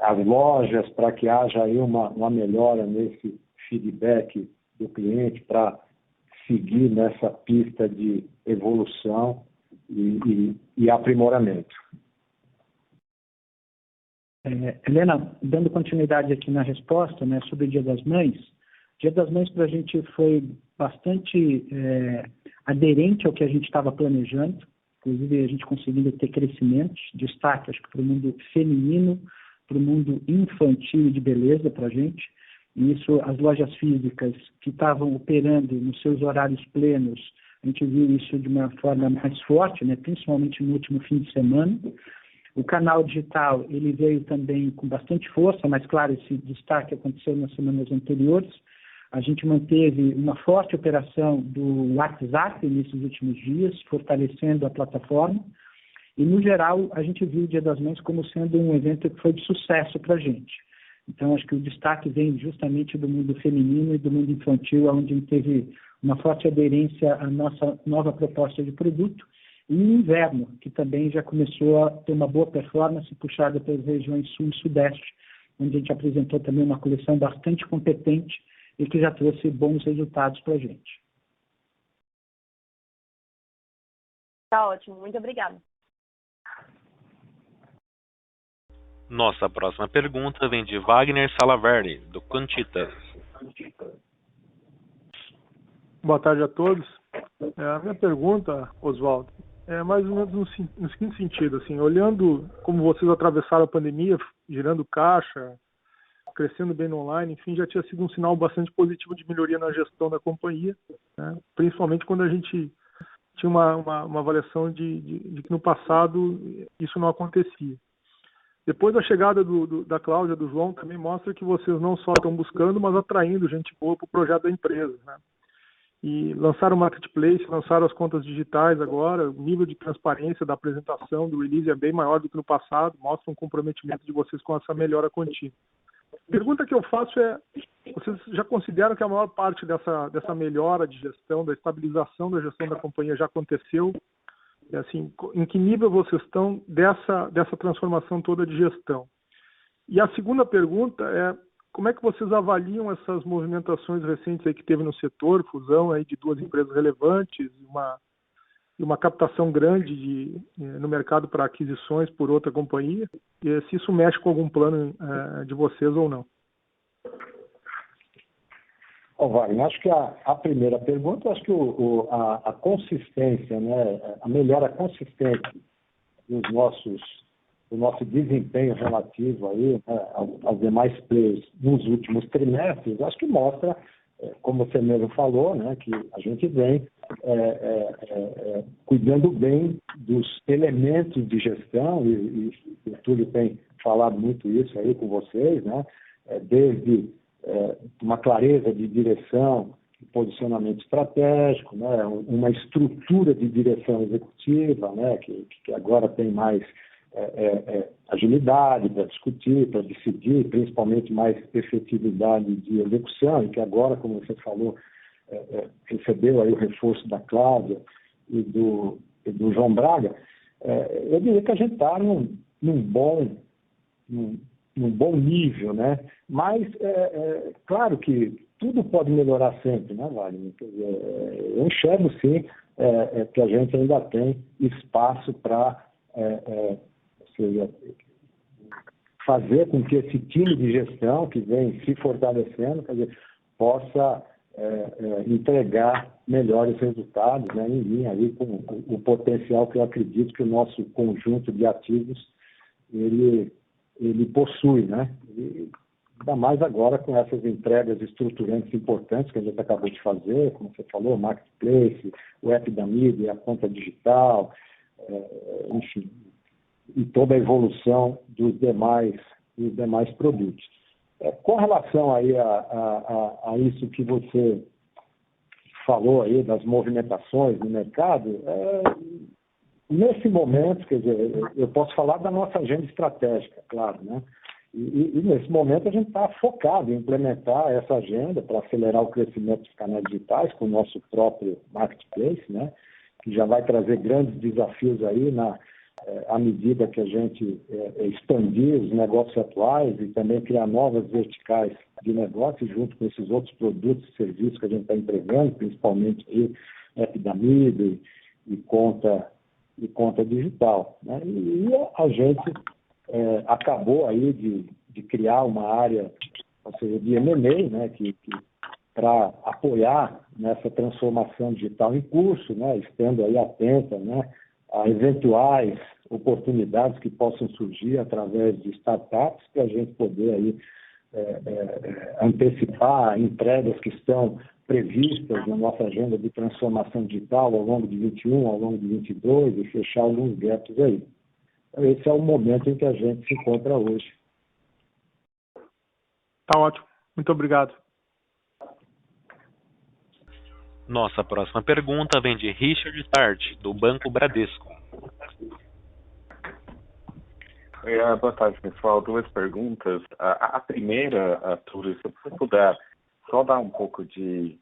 as lojas, para que haja aí uma melhora nesse feedback do cliente, para seguir nessa pista de evolução e aprimoramento. Helena, dando continuidade aqui na resposta, né, sobre o Dia das Mães. Dia das Mães para a gente foi bastante aderente ao que a gente estava planejando, inclusive a gente conseguindo ter crescimentos, destaque, acho que para o mundo feminino, para o mundo infantil e de beleza para a gente. E isso, as lojas físicas que estavam operando nos seus horários plenos, a gente viu isso de uma forma mais forte, né? Principalmente no último fim de semana. O canal digital, ele veio também com bastante força, mas claro, esse destaque aconteceu nas semanas anteriores. A gente manteve uma forte operação do WhatsApp nesses últimos dias, fortalecendo a plataforma. E, no geral, a gente viu o Dia das Mães como sendo um evento que foi de sucesso para a gente. Então, acho que o destaque vem justamente do mundo feminino e do mundo infantil, onde a gente teve uma forte aderência à nossa nova proposta de produto. E o inverno, que também já começou a ter uma boa performance puxada pelas regiões sul e sudeste, onde a gente apresentou também uma coleção bastante competente e que já trouxe bons resultados para a gente. Tá ótimo, muito obrigada. Nossa próxima pergunta vem de Wagner Salaverry, do Quantitas. Boa tarde a todos. A minha pergunta, Oswaldo, é mais ou menos no seguinte sentido, assim, olhando como vocês atravessaram a pandemia, gerando caixa, crescendo bem no online, enfim, já tinha sido um sinal bastante positivo de melhoria na gestão da companhia, né? Principalmente quando a gente tinha uma avaliação de que no passado isso não acontecia. Depois da chegada da Cláudia, do João, também mostra que vocês não só estão buscando, mas atraindo gente boa para o projeto da empresa, né? E lançaram o Marketplace, lançaram as contas digitais agora, o nível de transparência da apresentação do release é bem maior do que no passado, mostra um comprometimento de vocês com essa melhora contínua. A pergunta que eu faço é, vocês já consideram que a maior parte dessa melhora de gestão, da estabilização da gestão da companhia já aconteceu? E, assim, em que nível vocês estão dessa transformação toda de gestão? E a segunda pergunta é, como é que vocês avaliam essas movimentações recentes aí que teve no setor, fusão aí de duas empresas relevantes e uma captação grande no mercado para aquisições por outra companhia, e se isso mexe com algum plano de vocês ou não? Wagner, acho que a primeira pergunta, acho que a consistência, né, a melhora consistente do nosso desempenho relativo aí, né, aos demais players nos últimos trimestres, acho que mostra, como você mesmo falou, né, que a gente vem cuidando bem dos elementos de gestão, e o Túlio tem falado muito isso aí com vocês, né, desde uma clareza de direção, posicionamento estratégico, né, uma estrutura de direção executiva, né, que agora tem mais agilidade para discutir, para decidir, principalmente mais efetividade de execução, e que agora, como você falou, recebeu aí o reforço da Cláudia e do João Braga. Eu diria que a gente está num bom nível, né? Mas claro que tudo pode melhorar sempre, né, Wagner? Eu enxergo sim que a gente ainda tem espaço para fazer com que esse time de gestão que vem se fortalecendo, quer dizer, possa entregar melhores resultados, né, em linha aí com o potencial que eu acredito que o nosso conjunto de ativos ele possui, né? E ainda mais agora com essas entregas estruturantes importantes que a gente acabou de fazer, como você falou, o Marketplace, o app da mídia, a conta digital, enfim, e toda a evolução dos demais produtos. Com relação aí a isso que você falou aí das movimentações no mercado, nesse momento, quer dizer, eu posso falar da nossa agenda estratégica, claro, né? E nesse momento a gente está focado em implementar essa agenda para acelerar o crescimento dos canais digitais com o nosso próprio Marketplace, né? Que já vai trazer grandes desafios aí à medida que a gente expandir os negócios atuais e também criar novas verticais de negócio junto com esses outros produtos e serviços que a gente está entregando, principalmente aí, app da mídia e conta digital, né? E a gente acabou aí de criar uma área, ou seja, de M&A, né, que para apoiar nessa transformação digital em curso, né, estando aí atenta, né, a eventuais oportunidades que possam surgir através de startups para a gente poder aí antecipar entregas que estão previstas na nossa agenda de transformação digital ao longo de 21, ao longo de 22 e fechar alguns gaps aí. Então, esse é o momento em que a gente se encontra hoje. Tá ótimo. Muito obrigado. Nossa próxima pergunta vem de Richard Tart, do Banco Bradesco. Boa tarde, pessoal. 2 perguntas. A primeira, Túlio, se você puder só dar um pouco de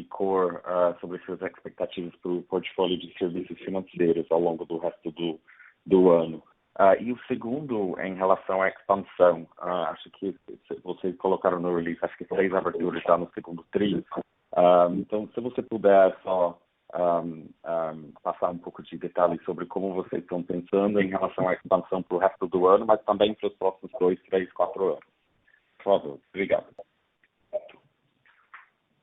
cor sobre suas expectativas para o portfólio de serviços financeiros ao longo do resto do ano. E o segundo, em relação à expansão, acho que vocês colocaram no release, acho que 3 aberturas já no segundo tri. Então, se você puder só passar um pouco de detalhes sobre como vocês estão pensando em relação à expansão para o resto do ano, mas também para os próximos 2, 3, 4 anos. Por favor. Obrigado.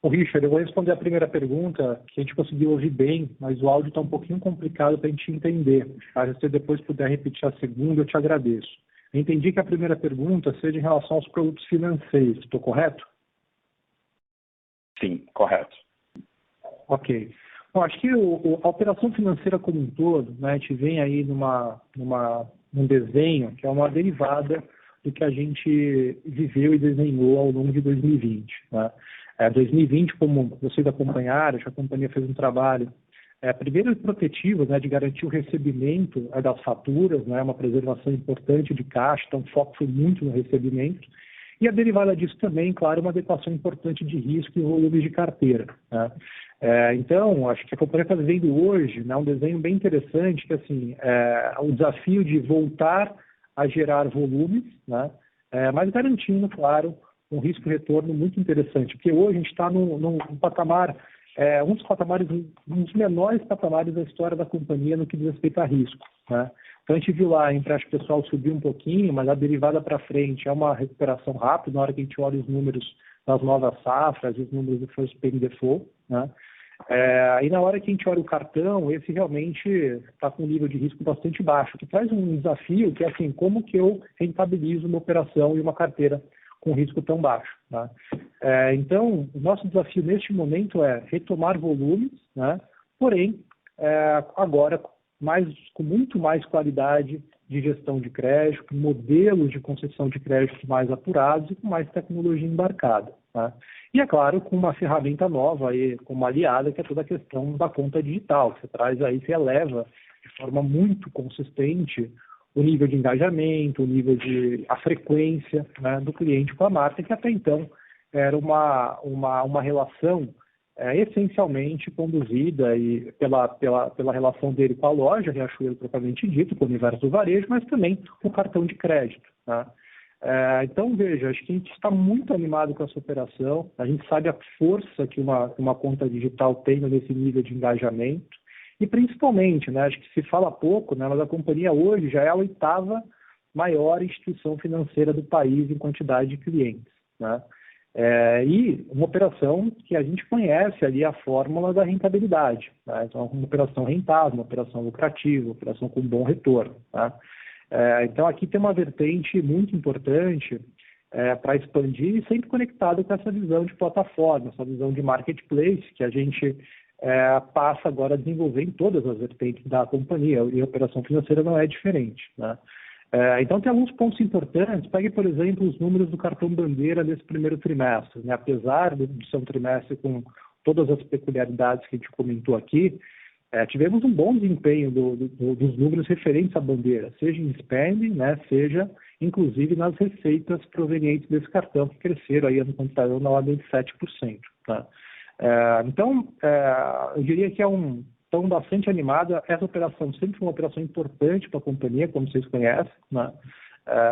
Richard, eu vou responder a primeira pergunta, que a gente conseguiu ouvir bem, mas o áudio está um pouquinho complicado para a gente entender. Se você depois puder repetir a segunda, eu te agradeço. Eu entendi que a primeira pergunta seja em relação aos produtos financeiros, estou correto? Sim, correto. Ok. Bom, acho que a operação financeira como um todo, né, a gente vem aí num desenho que é uma derivada do que a gente viveu e desenhou ao longo de 2020. Né? 2020, como vocês acompanharam, acho que a companhia fez um trabalho primeiro protetivo, né, de garantir o recebimento das faturas, né, uma preservação importante de caixa, então o foco foi muito no recebimento. E a derivada disso também, claro, uma adequação importante de risco e volumes de carteira. Né? Então, acho que a companhia está vivendo hoje, né, um desenho bem interessante, que assim, o desafio de voltar a gerar volumes, né, mas garantindo, claro, um risco-retorno muito interessante, porque hoje a gente está num patamar, um dos menores patamares da história da companhia no que diz respeito a risco. Né? Então a gente viu lá, a empréstimo pessoal subir um pouquinho, mas a derivada para frente é uma recuperação rápida, na hora que a gente olha os números das novas safras, os números do First Pay Default, né? E na hora que a gente olha o cartão, esse realmente está com um nível de risco bastante baixo, que traz um desafio que é assim, como que eu rentabilizo uma operação e uma carteira com risco tão baixo. Né? Então, o nosso desafio neste momento é retomar volumes, né? Porém, agora com muito mais qualidade de gestão de crédito, com modelos de concessão de crédito mais apurados e com mais tecnologia embarcada. Tá? E, é claro, com uma ferramenta nova aí, como aliada, que é toda a questão da conta digital. Você traz aí, você eleva de forma muito consistente o nível de engajamento, a frequência, né, do cliente com a marca, que até então era uma relação essencialmente conduzida e pela relação dele com a loja, Riachuelo propriamente dito, com o universo do varejo, mas também o cartão de crédito. Tá? Então, veja, acho que a gente está muito animado com essa operação, a gente sabe a força que uma conta digital tem nesse nível de engajamento, e principalmente, né, acho que se fala pouco, né, mas a companhia hoje já é a 8ª maior instituição financeira do país em quantidade de clientes. Né? E uma operação que a gente conhece ali a fórmula da rentabilidade. Tá? Então, uma operação rentável, uma operação lucrativa, uma operação com bom retorno. Tá? Então, aqui tem uma vertente muito importante para expandir e sempre conectado com essa visão de plataforma, essa visão de marketplace que a gente passa agora a desenvolver em todas as vertentes da companhia, e a operação financeira não é diferente. Né? Então, tem alguns pontos importantes. Pegue, por exemplo, os números do cartão Bandeira nesse primeiro trimestre. Né? Apesar de ser um trimestre com todas as peculiaridades que a gente comentou aqui, tivemos um bom desempenho dos números referentes à Bandeira, seja em spending, né? Seja, inclusive, nas receitas provenientes desse cartão, que cresceram aí ano passado na ordem de 7%. Tá? Então, eu diria que estão bastante animada. Essa operação sempre foi uma operação importante para a companhia, como vocês conhecem, né?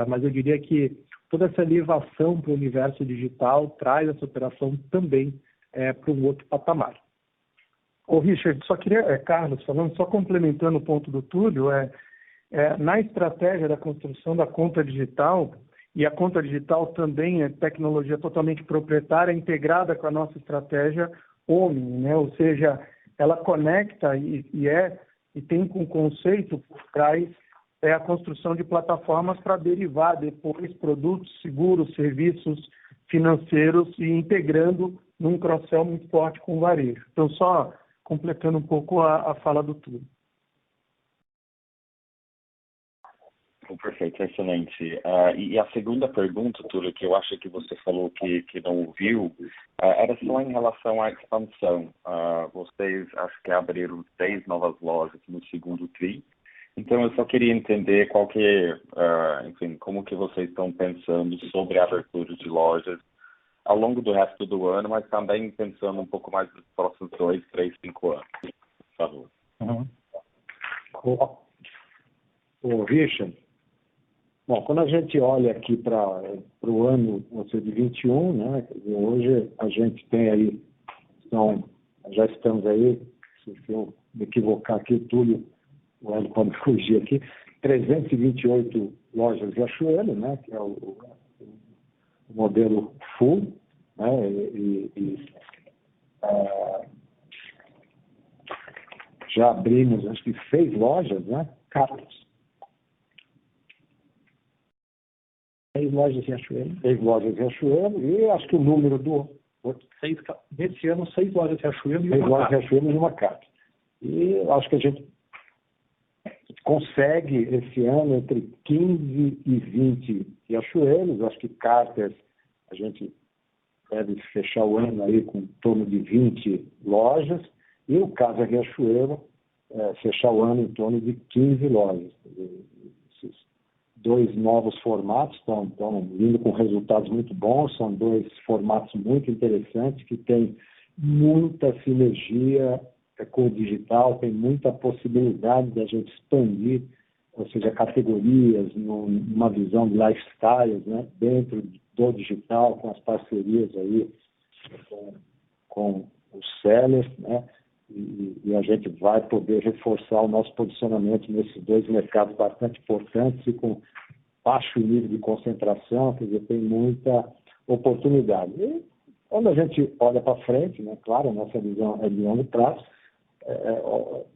Mas eu diria que toda essa elevação para o universo digital traz essa operação também para um outro patamar. Ô Richard, só queria, Carlos, só complementando o ponto do Túlio, na estratégia da construção da conta digital, e a conta digital também é tecnologia totalmente proprietária, integrada com a nossa estratégia Omni, né? Ou seja, ela conecta e é e tem um conceito por trás a construção de plataformas para derivar depois produtos, seguros, serviços financeiros e integrando num cross-sell muito forte com o varejo. Então, só completando um pouco a fala do Túlio. Perfeito, excelente. E a segunda pergunta, Túlio, que eu acho que você falou que não ouviu, era só em relação à expansão. Vocês acho que abriram 6 novas lojas no segundo TRI. Então, eu só queria entender qual que enfim, como que vocês estão pensando sobre a abertura de lojas ao longo do resto do ano, mas também pensando um pouco mais nos próximos 2, 3, 5 anos. Por favor. O Richard, bom, quando a gente olha aqui para o ano de 21, né, hoje a gente tem aí, já estamos aí, se eu me equivocar aqui, Túlio, o Hélio pode me corrigir aqui, 328 lojas Riachuelo, né, que é o modelo full, né, já abrimos, acho que 6 lojas, né, Carlos. 6 lojas Riachuelo. 6 lojas Riachuelo, e acho que o número Desse ano, 6 lojas Riachuelo e 6 lojas Riachuelo e uma Carlos. E acho que a gente consegue esse ano entre 15 e 20 Riachuelos. Acho que Carters a gente deve fechar o ano aí com em torno de 20 lojas, e o Casa Riachuelo fechar o ano em torno de 15 lojas. Esses 2 novos formatos estão vindo com resultados muito bons, são 2 formatos muito interessantes, que têm muita sinergia com o digital, tem muita possibilidade de a gente expandir, ou seja, categorias, numa visão de lifestyles, né, dentro do digital, com as parcerias aí com os sellers, né, e a gente vai poder reforçar o nosso posicionamento nesses 2 mercados bastante importantes e com baixo nível de concentração, quer dizer, tem muita oportunidade. E quando a gente olha para frente, né, claro, a nossa visão é de longo prazo,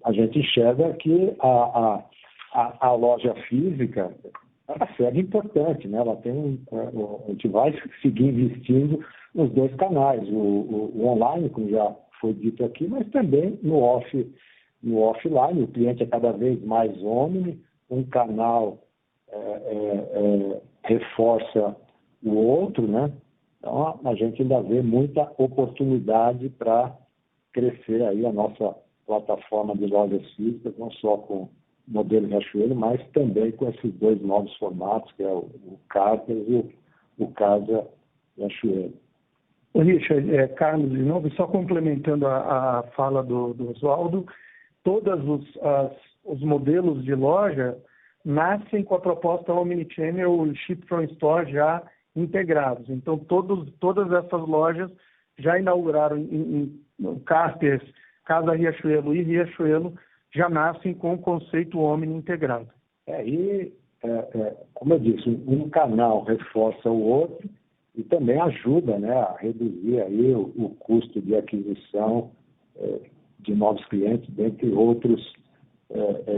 a gente enxerga que a loja física ela segue importante, né? Ela tem a gente vai seguir investindo nos 2 canais, o online, como já foi dito aqui, mas também no offline. O cliente é cada vez mais omni, um canal reforça o outro, né? Então a gente ainda vê muita oportunidade para crescer aí a nossa plataforma de lojas físicas, não só com o modelo Riachuelo, mas também com esses 2 novos formatos, que é o Carters e o Casa Riachuelo. Richard, Carlos, de novo, só complementando a fala do Oswaldo, todos os modelos de loja nascem com a proposta Omnichannel Ship from Store já integrados. Então, todas essas lojas já inauguraram em Carters, Casa Riachuelo e Riachuelo, já nascem com o conceito Omni integrado. Como eu disse, um canal reforça o outro e também ajuda, né, a reduzir aí o custo de aquisição de novos clientes, dentre outros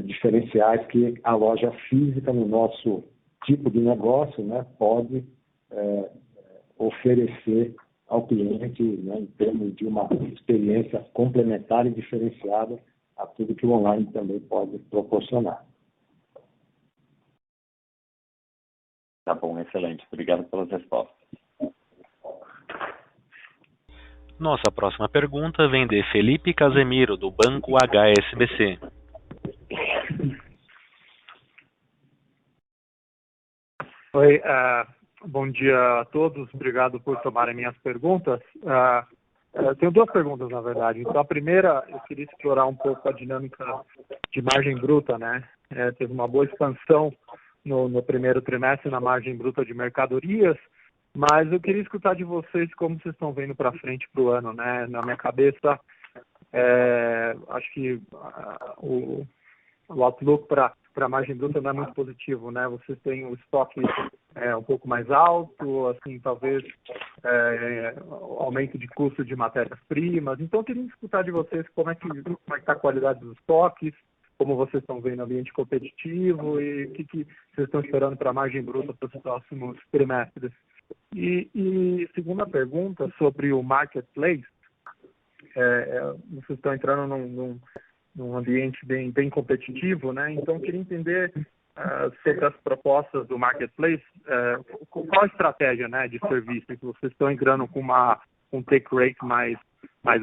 diferenciais que a loja física, no nosso tipo de negócio, né, pode oferecer ao cliente, né, em termos de uma experiência complementar e diferenciada a tudo que o online também pode proporcionar. Tá bom, excelente. Obrigado pelas respostas. Nossa próxima pergunta vem de Felipe Casemiro, do Banco HSBC. Oi, bom dia a todos. Obrigado por tomarem minhas perguntas. Eu tenho 2 perguntas, na verdade. Então, a primeira, eu queria explorar um pouco a dinâmica de margem bruta, né? Teve uma boa expansão no primeiro trimestre na margem bruta de mercadorias, mas eu queria escutar de vocês como vocês estão vendo para frente para o ano, né? Na minha cabeça, acho que o outlook para a margem bruta não é muito positivo, né? Vocês têm o estoque um pouco mais alto, assim, talvez aumento de custo de matérias-primas. Então, eu queria escutar de vocês como é que está a qualidade dos estoques, como vocês estão vendo o ambiente competitivo e o que vocês estão esperando para a margem bruta para os próximos trimestres. E segunda pergunta sobre o marketplace, vocês estão entrando num ambiente bem competitivo, né? Então, eu queria entender sobre as propostas do marketplace, qual a estratégia, né, de serviço que vocês estão entrando com um take rate mais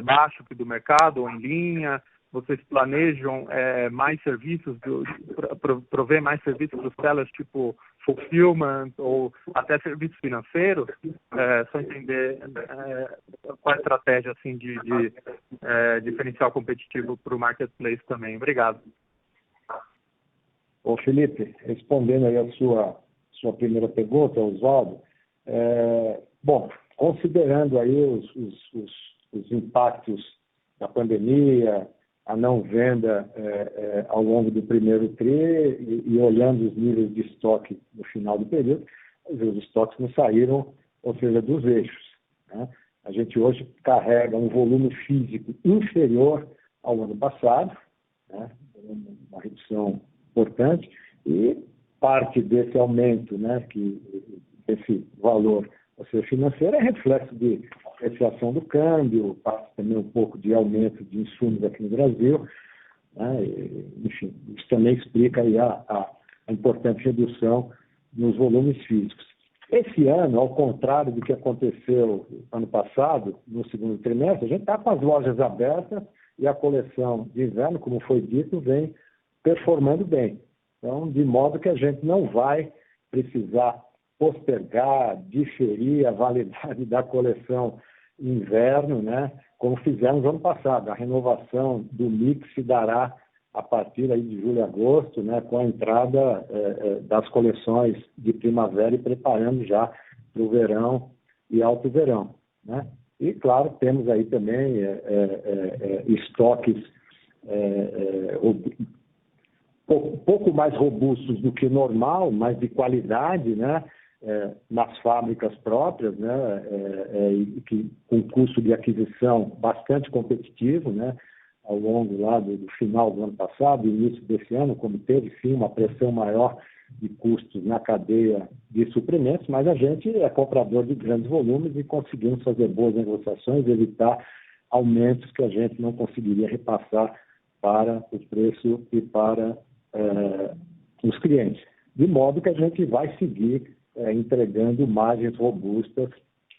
baixo que do mercado ou em linha? Vocês planejam mais serviços, prover mais serviços para os sellers, tipo fulfillment ou até serviços financeiros? Só entender qual a estratégia assim, de diferencial competitivo para o marketplace também. Obrigado. Ô Felipe, respondendo aí a sua primeira pergunta, Oswaldo, bom, considerando aí os impactos da pandemia, a não venda ao longo do primeiro tri e olhando os níveis de estoque no final do período, os estoques não saíram, ou seja, dos eixos, né? A gente hoje carrega um volume físico inferior ao ano passado, né? Uma redução importante, e parte desse aumento, né, esse valor, ou seja, financeiro, é reflexo de apreciação do câmbio, parte também um pouco de aumento de insumos aqui no Brasil, né? Enfim, isso também explica aí a importante redução nos volumes físicos. Esse ano, ao contrário do que aconteceu ano passado, no segundo trimestre, a gente está com as lojas abertas e a coleção de inverno, como foi dito, vem performando bem. Então, de modo que a gente não vai precisar postergar, diferir a validade da coleção inverno, né, como fizemos ano passado. A renovação do mix se dará a partir aí de julho e agosto, né, com a entrada das coleções de primavera e preparando já para o verão e alto verão, né? E, claro, temos aí também estoques um pouco mais robustos do que o normal, mas de qualidade, né? Nas fábricas próprias, né? Com custo de aquisição bastante competitivo, né? Ao longo lá do final do ano passado, início desse ano, como teve sim uma pressão maior de custos na cadeia de suprimentos, mas a gente é comprador de grandes volumes e conseguimos fazer boas negociações, evitar aumentos que a gente não conseguiria repassar para o preço e para os clientes. De modo que a gente vai seguir entregando margens robustas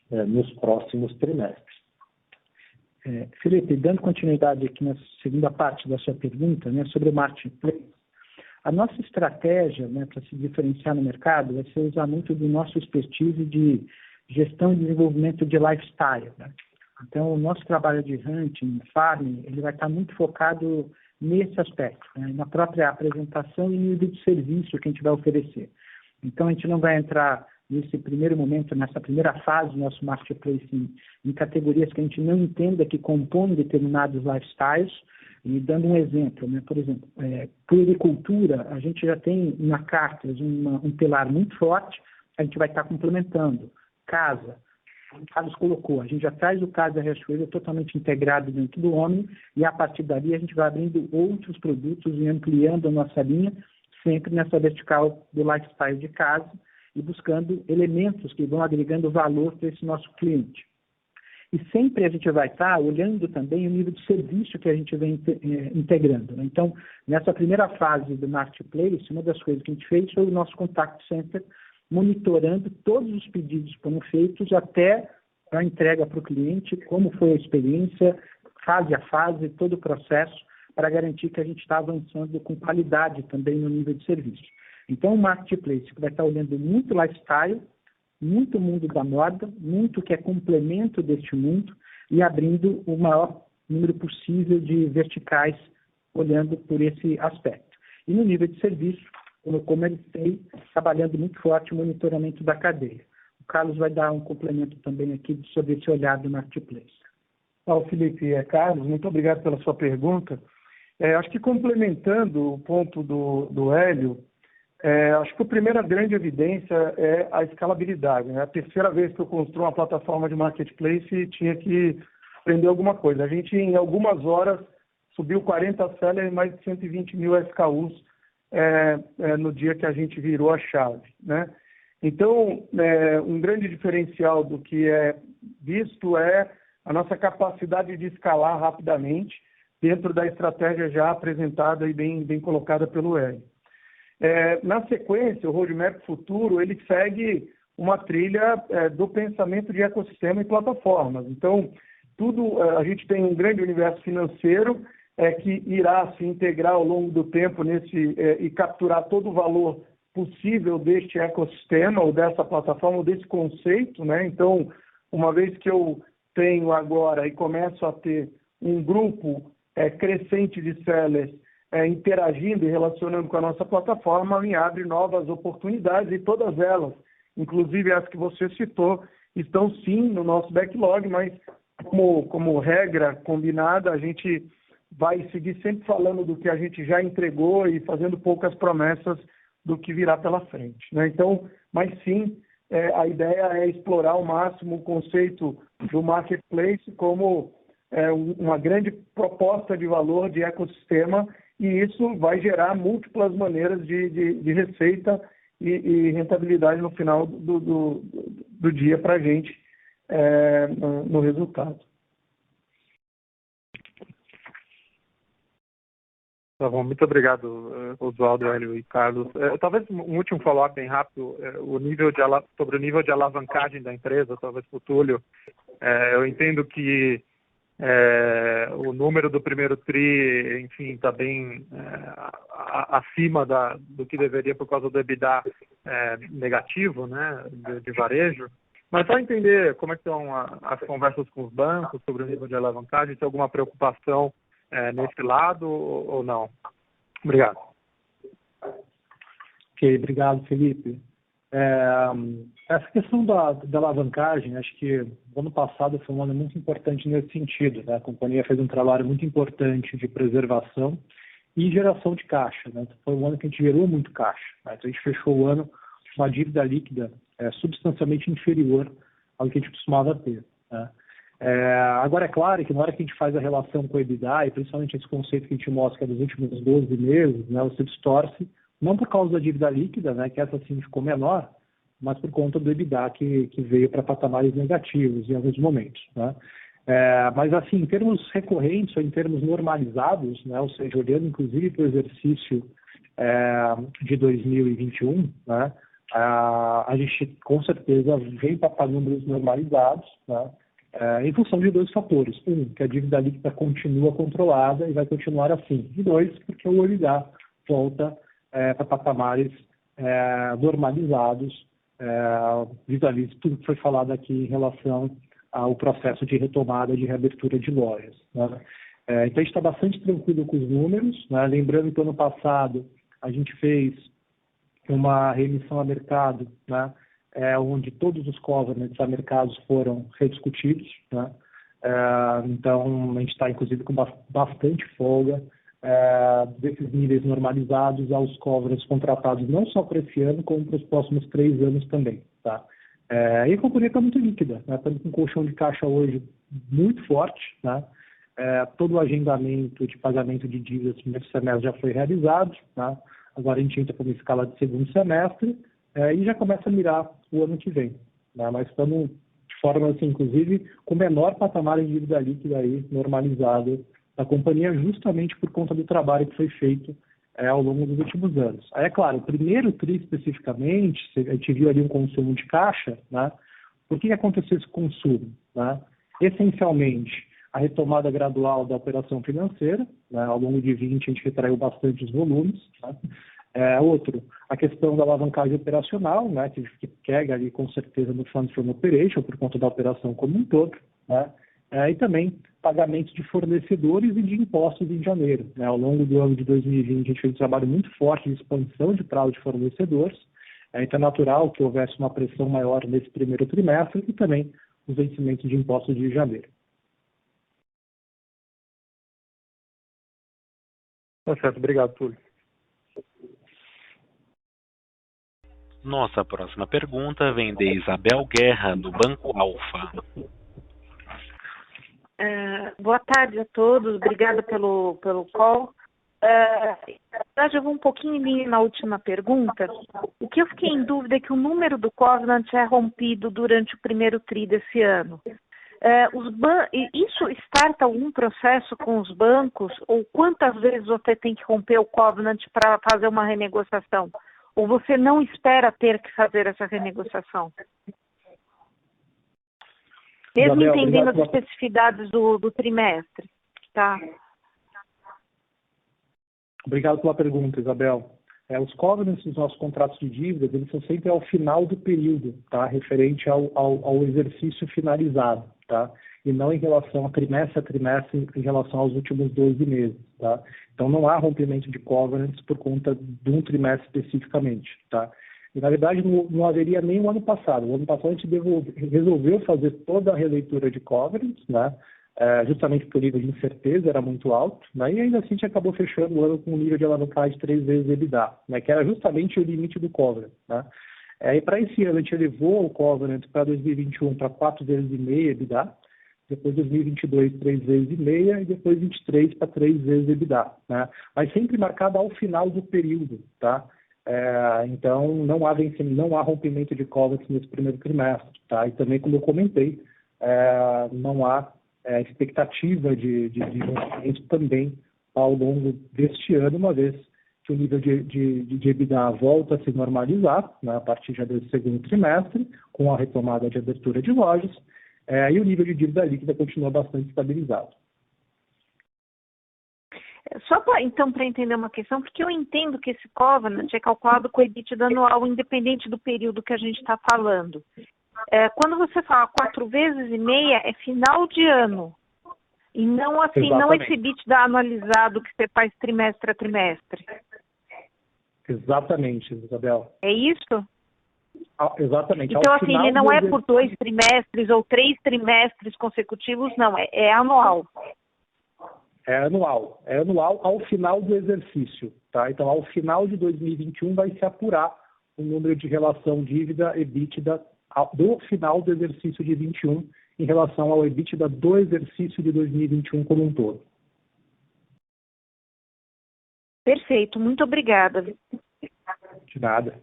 nos próximos trimestres. Felipe, dando continuidade aqui na segunda parte da sua pergunta, né, sobre o marketplace, a nossa estratégia, né, para se diferenciar no mercado vai ser usar muito do nosso expertise de gestão e desenvolvimento de lifestyle, né? Então, o nosso trabalho de hunting, farming, ele vai estar muito focado nesse aspecto, né, na própria apresentação e nível de serviço que a gente vai oferecer. Então, a gente não vai entrar nesse primeiro momento, nessa primeira fase do nosso marketplace em categorias que a gente não entenda que compõem determinados lifestyles. E dando um exemplo, né, por exemplo, puericultura, a gente já tem na Cartas um pilar muito forte, a gente vai estar complementando. Casa, o Carlos colocou, a gente já traz o Casa Riachuelo totalmente integrado dentro do Omni, e a partir dali a gente vai abrindo outros produtos e ampliando a nossa linha, sempre nessa vertical do lifestyle de casa, e buscando elementos que vão agregando valor para esse nosso cliente. E sempre a gente vai estar olhando também o nível de serviço que a gente vem integrando, né? Então, nessa primeira fase do marketplace, uma das coisas que a gente fez foi o nosso contact center, monitorando todos os pedidos que foram feitos até a entrega para o cliente, como foi a experiência, fase a fase, todo o processo, para garantir que a gente está avançando com qualidade também no nível de serviço. Então, o marketplace vai estar olhando muito lifestyle, muito mundo da moda, muito que é complemento deste mundo, e abrindo o maior número possível de verticais, olhando por esse aspecto. E no nível de serviço, como eu comentei, trabalhando muito forte o monitoramento da cadeia. O Carlos vai dar um complemento também aqui sobre esse olhar do marketplace. Felipe, Carlos, muito obrigado pela sua pergunta. Acho que complementando o ponto do Hélio, acho que a primeira grande evidência é a escalabilidade, né? A terceira vez que eu construo uma plataforma de marketplace tinha que aprender alguma coisa. A gente, em algumas horas, subiu 40 sellers e mais de 120 mil SKUs no dia que a gente virou a chave, né? Então, um grande diferencial do que é visto é a nossa capacidade de escalar rapidamente dentro da estratégia já apresentada e bem colocada pelo Hélio. Na sequência, o Roadmap Futuro, ele segue uma trilha do pensamento de ecossistema e plataformas. Então, a gente tem um grande universo financeiro que irá se integrar ao longo do tempo e capturar todo o valor possível deste ecossistema ou dessa plataforma, ou desse conceito, né? Então, uma vez que eu tenho agora e começo a ter um grupo crescente de sellers interagindo e relacionando com a nossa plataforma, me abre novas oportunidades, e todas elas, inclusive as que você citou, estão sim no nosso backlog, mas como regra combinada, a gente vai seguir sempre falando do que a gente já entregou e fazendo poucas promessas do que virá pela frente, né? Então, mas sim, a ideia é explorar ao máximo o conceito do marketplace como uma grande proposta de valor de ecossistema, e isso vai gerar múltiplas maneiras de receita e rentabilidade no final do dia para a gente no resultado. Tá bom, muito obrigado, Oswaldo, Hélio e Carlos. Talvez um último follow-up bem rápido, sobre o nível de alavancagem da empresa, talvez para o Túlio. Eu entendo que o número do primeiro TRI, enfim, está bem acima do que deveria por causa do EBITDA negativo, né, de varejo. Mas só entender como é que estão as conversas com os bancos sobre o nível de alavancagem, se tem alguma preocupação nesse lado ou não? Obrigado. Ok, obrigado, Felipe. Essa questão da alavancagem, acho que o ano passado foi um ano muito importante nesse sentido, né? A companhia fez um trabalho muito importante de preservação e geração de caixa, né? Foi um ano que a gente gerou muito caixa, né? Então a gente fechou o ano com uma dívida líquida substancialmente inferior ao que a gente costumava ter, né? Agora, é claro que na hora que a gente faz a relação com o EBITDA, e principalmente esse conceito que a gente mostra dos últimos 12 meses, né, você distorce, não por causa da dívida líquida, né, que essa sim ficou menor, mas por conta do EBITDA que veio para patamares negativos em alguns momentos, né? Mas, assim, em termos recorrentes ou em termos normalizados, né, ou seja, olhando inclusive para o exercício de 2021, né, a gente com certeza vem para números normalizados, né? Em função de dois fatores. Um, que a dívida líquida continua controlada e vai continuar assim. E dois, porque o EBITDA volta para patamares normalizados, vis-à-vis tudo que foi falado aqui em relação ao processo de retomada, de reabertura de lojas, né? Então, a gente está bastante tranquilo com os números, né? Lembrando que ano passado a gente fez uma remissão a mercado, né? Onde todos os covenants a mercados foram rediscutidos, né? Então, a gente está, inclusive, com bastante folga desses níveis normalizados aos covenants contratados não só para esse ano, como para os próximos 3 anos também, tá? E a companhia está muito líquida, né? Estamos com um colchão de caixa hoje muito forte, né? Todo o agendamento de pagamento de dívidas no primeiro semestre já foi realizado, tá? Agora a gente entra para uma escala de segundo semestre e já começa a mirar o ano que vem, né? Mas estamos de forma, assim, inclusive, com o menor patamar de dívida líquida aí, normalizado da companhia, justamente por conta do trabalho que foi feito ao longo dos últimos anos. Aí, é claro, o primeiro TRI especificamente, a gente viu ali um consumo de caixa, né? Por que aconteceu esse consumo, né? Essencialmente, a retomada gradual da operação financeira, né? Ao longo de 20 a gente retraiu bastante os volumes, né? Outro, a questão da alavancagem operacional, né? Que pega ali com certeza no Funds from Operation, por conta da operação como um todo, né? E também pagamentos de fornecedores e de impostos em janeiro, né? Ao longo do ano de 2020, a gente fez um trabalho muito forte de expansão de prazo de fornecedores, então é natural que houvesse uma pressão maior nesse primeiro trimestre e também os vencimentos de impostos de janeiro. Tá certo, obrigado, Túlio. Nossa próxima pergunta vem de Isabel Guerra, do Banco Alfa. Boa tarde a todos, obrigada pelo call. Na verdade, eu vou um pouquinho na última pergunta. O que eu fiquei em dúvida é que o número do Covenant é rompido durante o primeiro TRI desse ano. Isso starta algum processo com os bancos? Ou quantas vezes você tem que romper o Covenant para fazer uma renegociação? Ou você não espera ter que fazer essa renegociação? Mesmo Isabel, entendendo as obrigado. especificidades do trimestre, tá? Obrigado pela pergunta, Isabel. Os covenants dos nossos contratos de dívidas, eles são sempre ao final do período, tá? Referente ao exercício finalizado, tá? E não em relação a trimestre, em relação aos últimos 12 meses, tá? Então, não há rompimento de covenants por conta de um trimestre especificamente, tá? E, na verdade, não haveria nem o ano passado. O ano passado, a gente resolveu fazer toda a releitura de covenants, né? Justamente porque o nível de incerteza era muito alto, né? E ainda assim a gente acabou fechando o ano com um nível de alavancagem de 3 vezes EBITDA, né? Que era justamente o limite do covenant, né? E para esse ano a gente elevou o covenant para 2021 para 4 vezes e meia EBITDA, depois 2022 3 vezes e meia e depois 23 para 3 vezes EBITDA, né? Mas sempre marcado ao final do período, tá? Então não há vencimento, não há rompimento de covenants nesse primeiro trimestre, tá? E também, como eu comentei, não há expectativa de rompimento também ao longo deste ano, uma vez que o nível de EBITDA volta a se normalizar, né, a partir já do segundo trimestre, com a retomada de abertura de lojas, e o nível de dívida líquida continua bastante estabilizado. Só então para entender uma questão, porque eu entendo que esse covenant é calculado com o EBITDA anual, independente do período que a gente está falando. Quando você fala 4 vezes e meia, é final de ano. E não assim, não esse EBITDA anualizado que você faz trimestre a trimestre. Exatamente, Isabel. É isso? Exatamente. Então, assim, ele não é por 2 trimestres ou 3 trimestres consecutivos, não. É anual. É anual ao final do exercício, tá? Então, ao final de 2021 vai se apurar o número de relação dívida-EBITDA do final do exercício de 21 em relação ao EBITDA do exercício de 2021 como um todo. Perfeito, muito obrigada. De nada.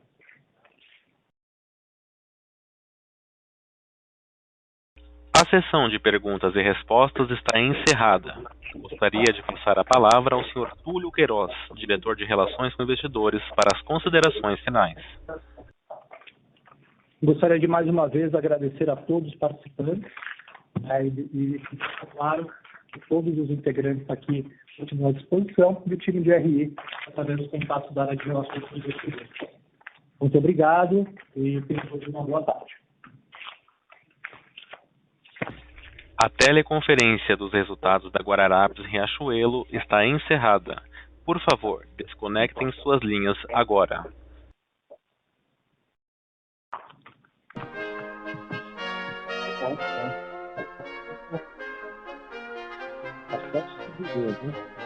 A sessão de perguntas e respostas está encerrada. Gostaria de passar a palavra ao Sr. Túlio Queiroz, diretor de Relações com Investidores, para as considerações finais. Gostaria de mais uma vez agradecer a todos os participantes e claro, que todos os integrantes aqui continuam à disposição do time de RI através dos contatos da área de relações com investidores. Muito obrigado e tenham todos uma boa tarde. A teleconferência dos resultados da Guararapes Riachuelo está encerrada. Por favor, desconectem suas linhas agora. As fotos são de Deus, né?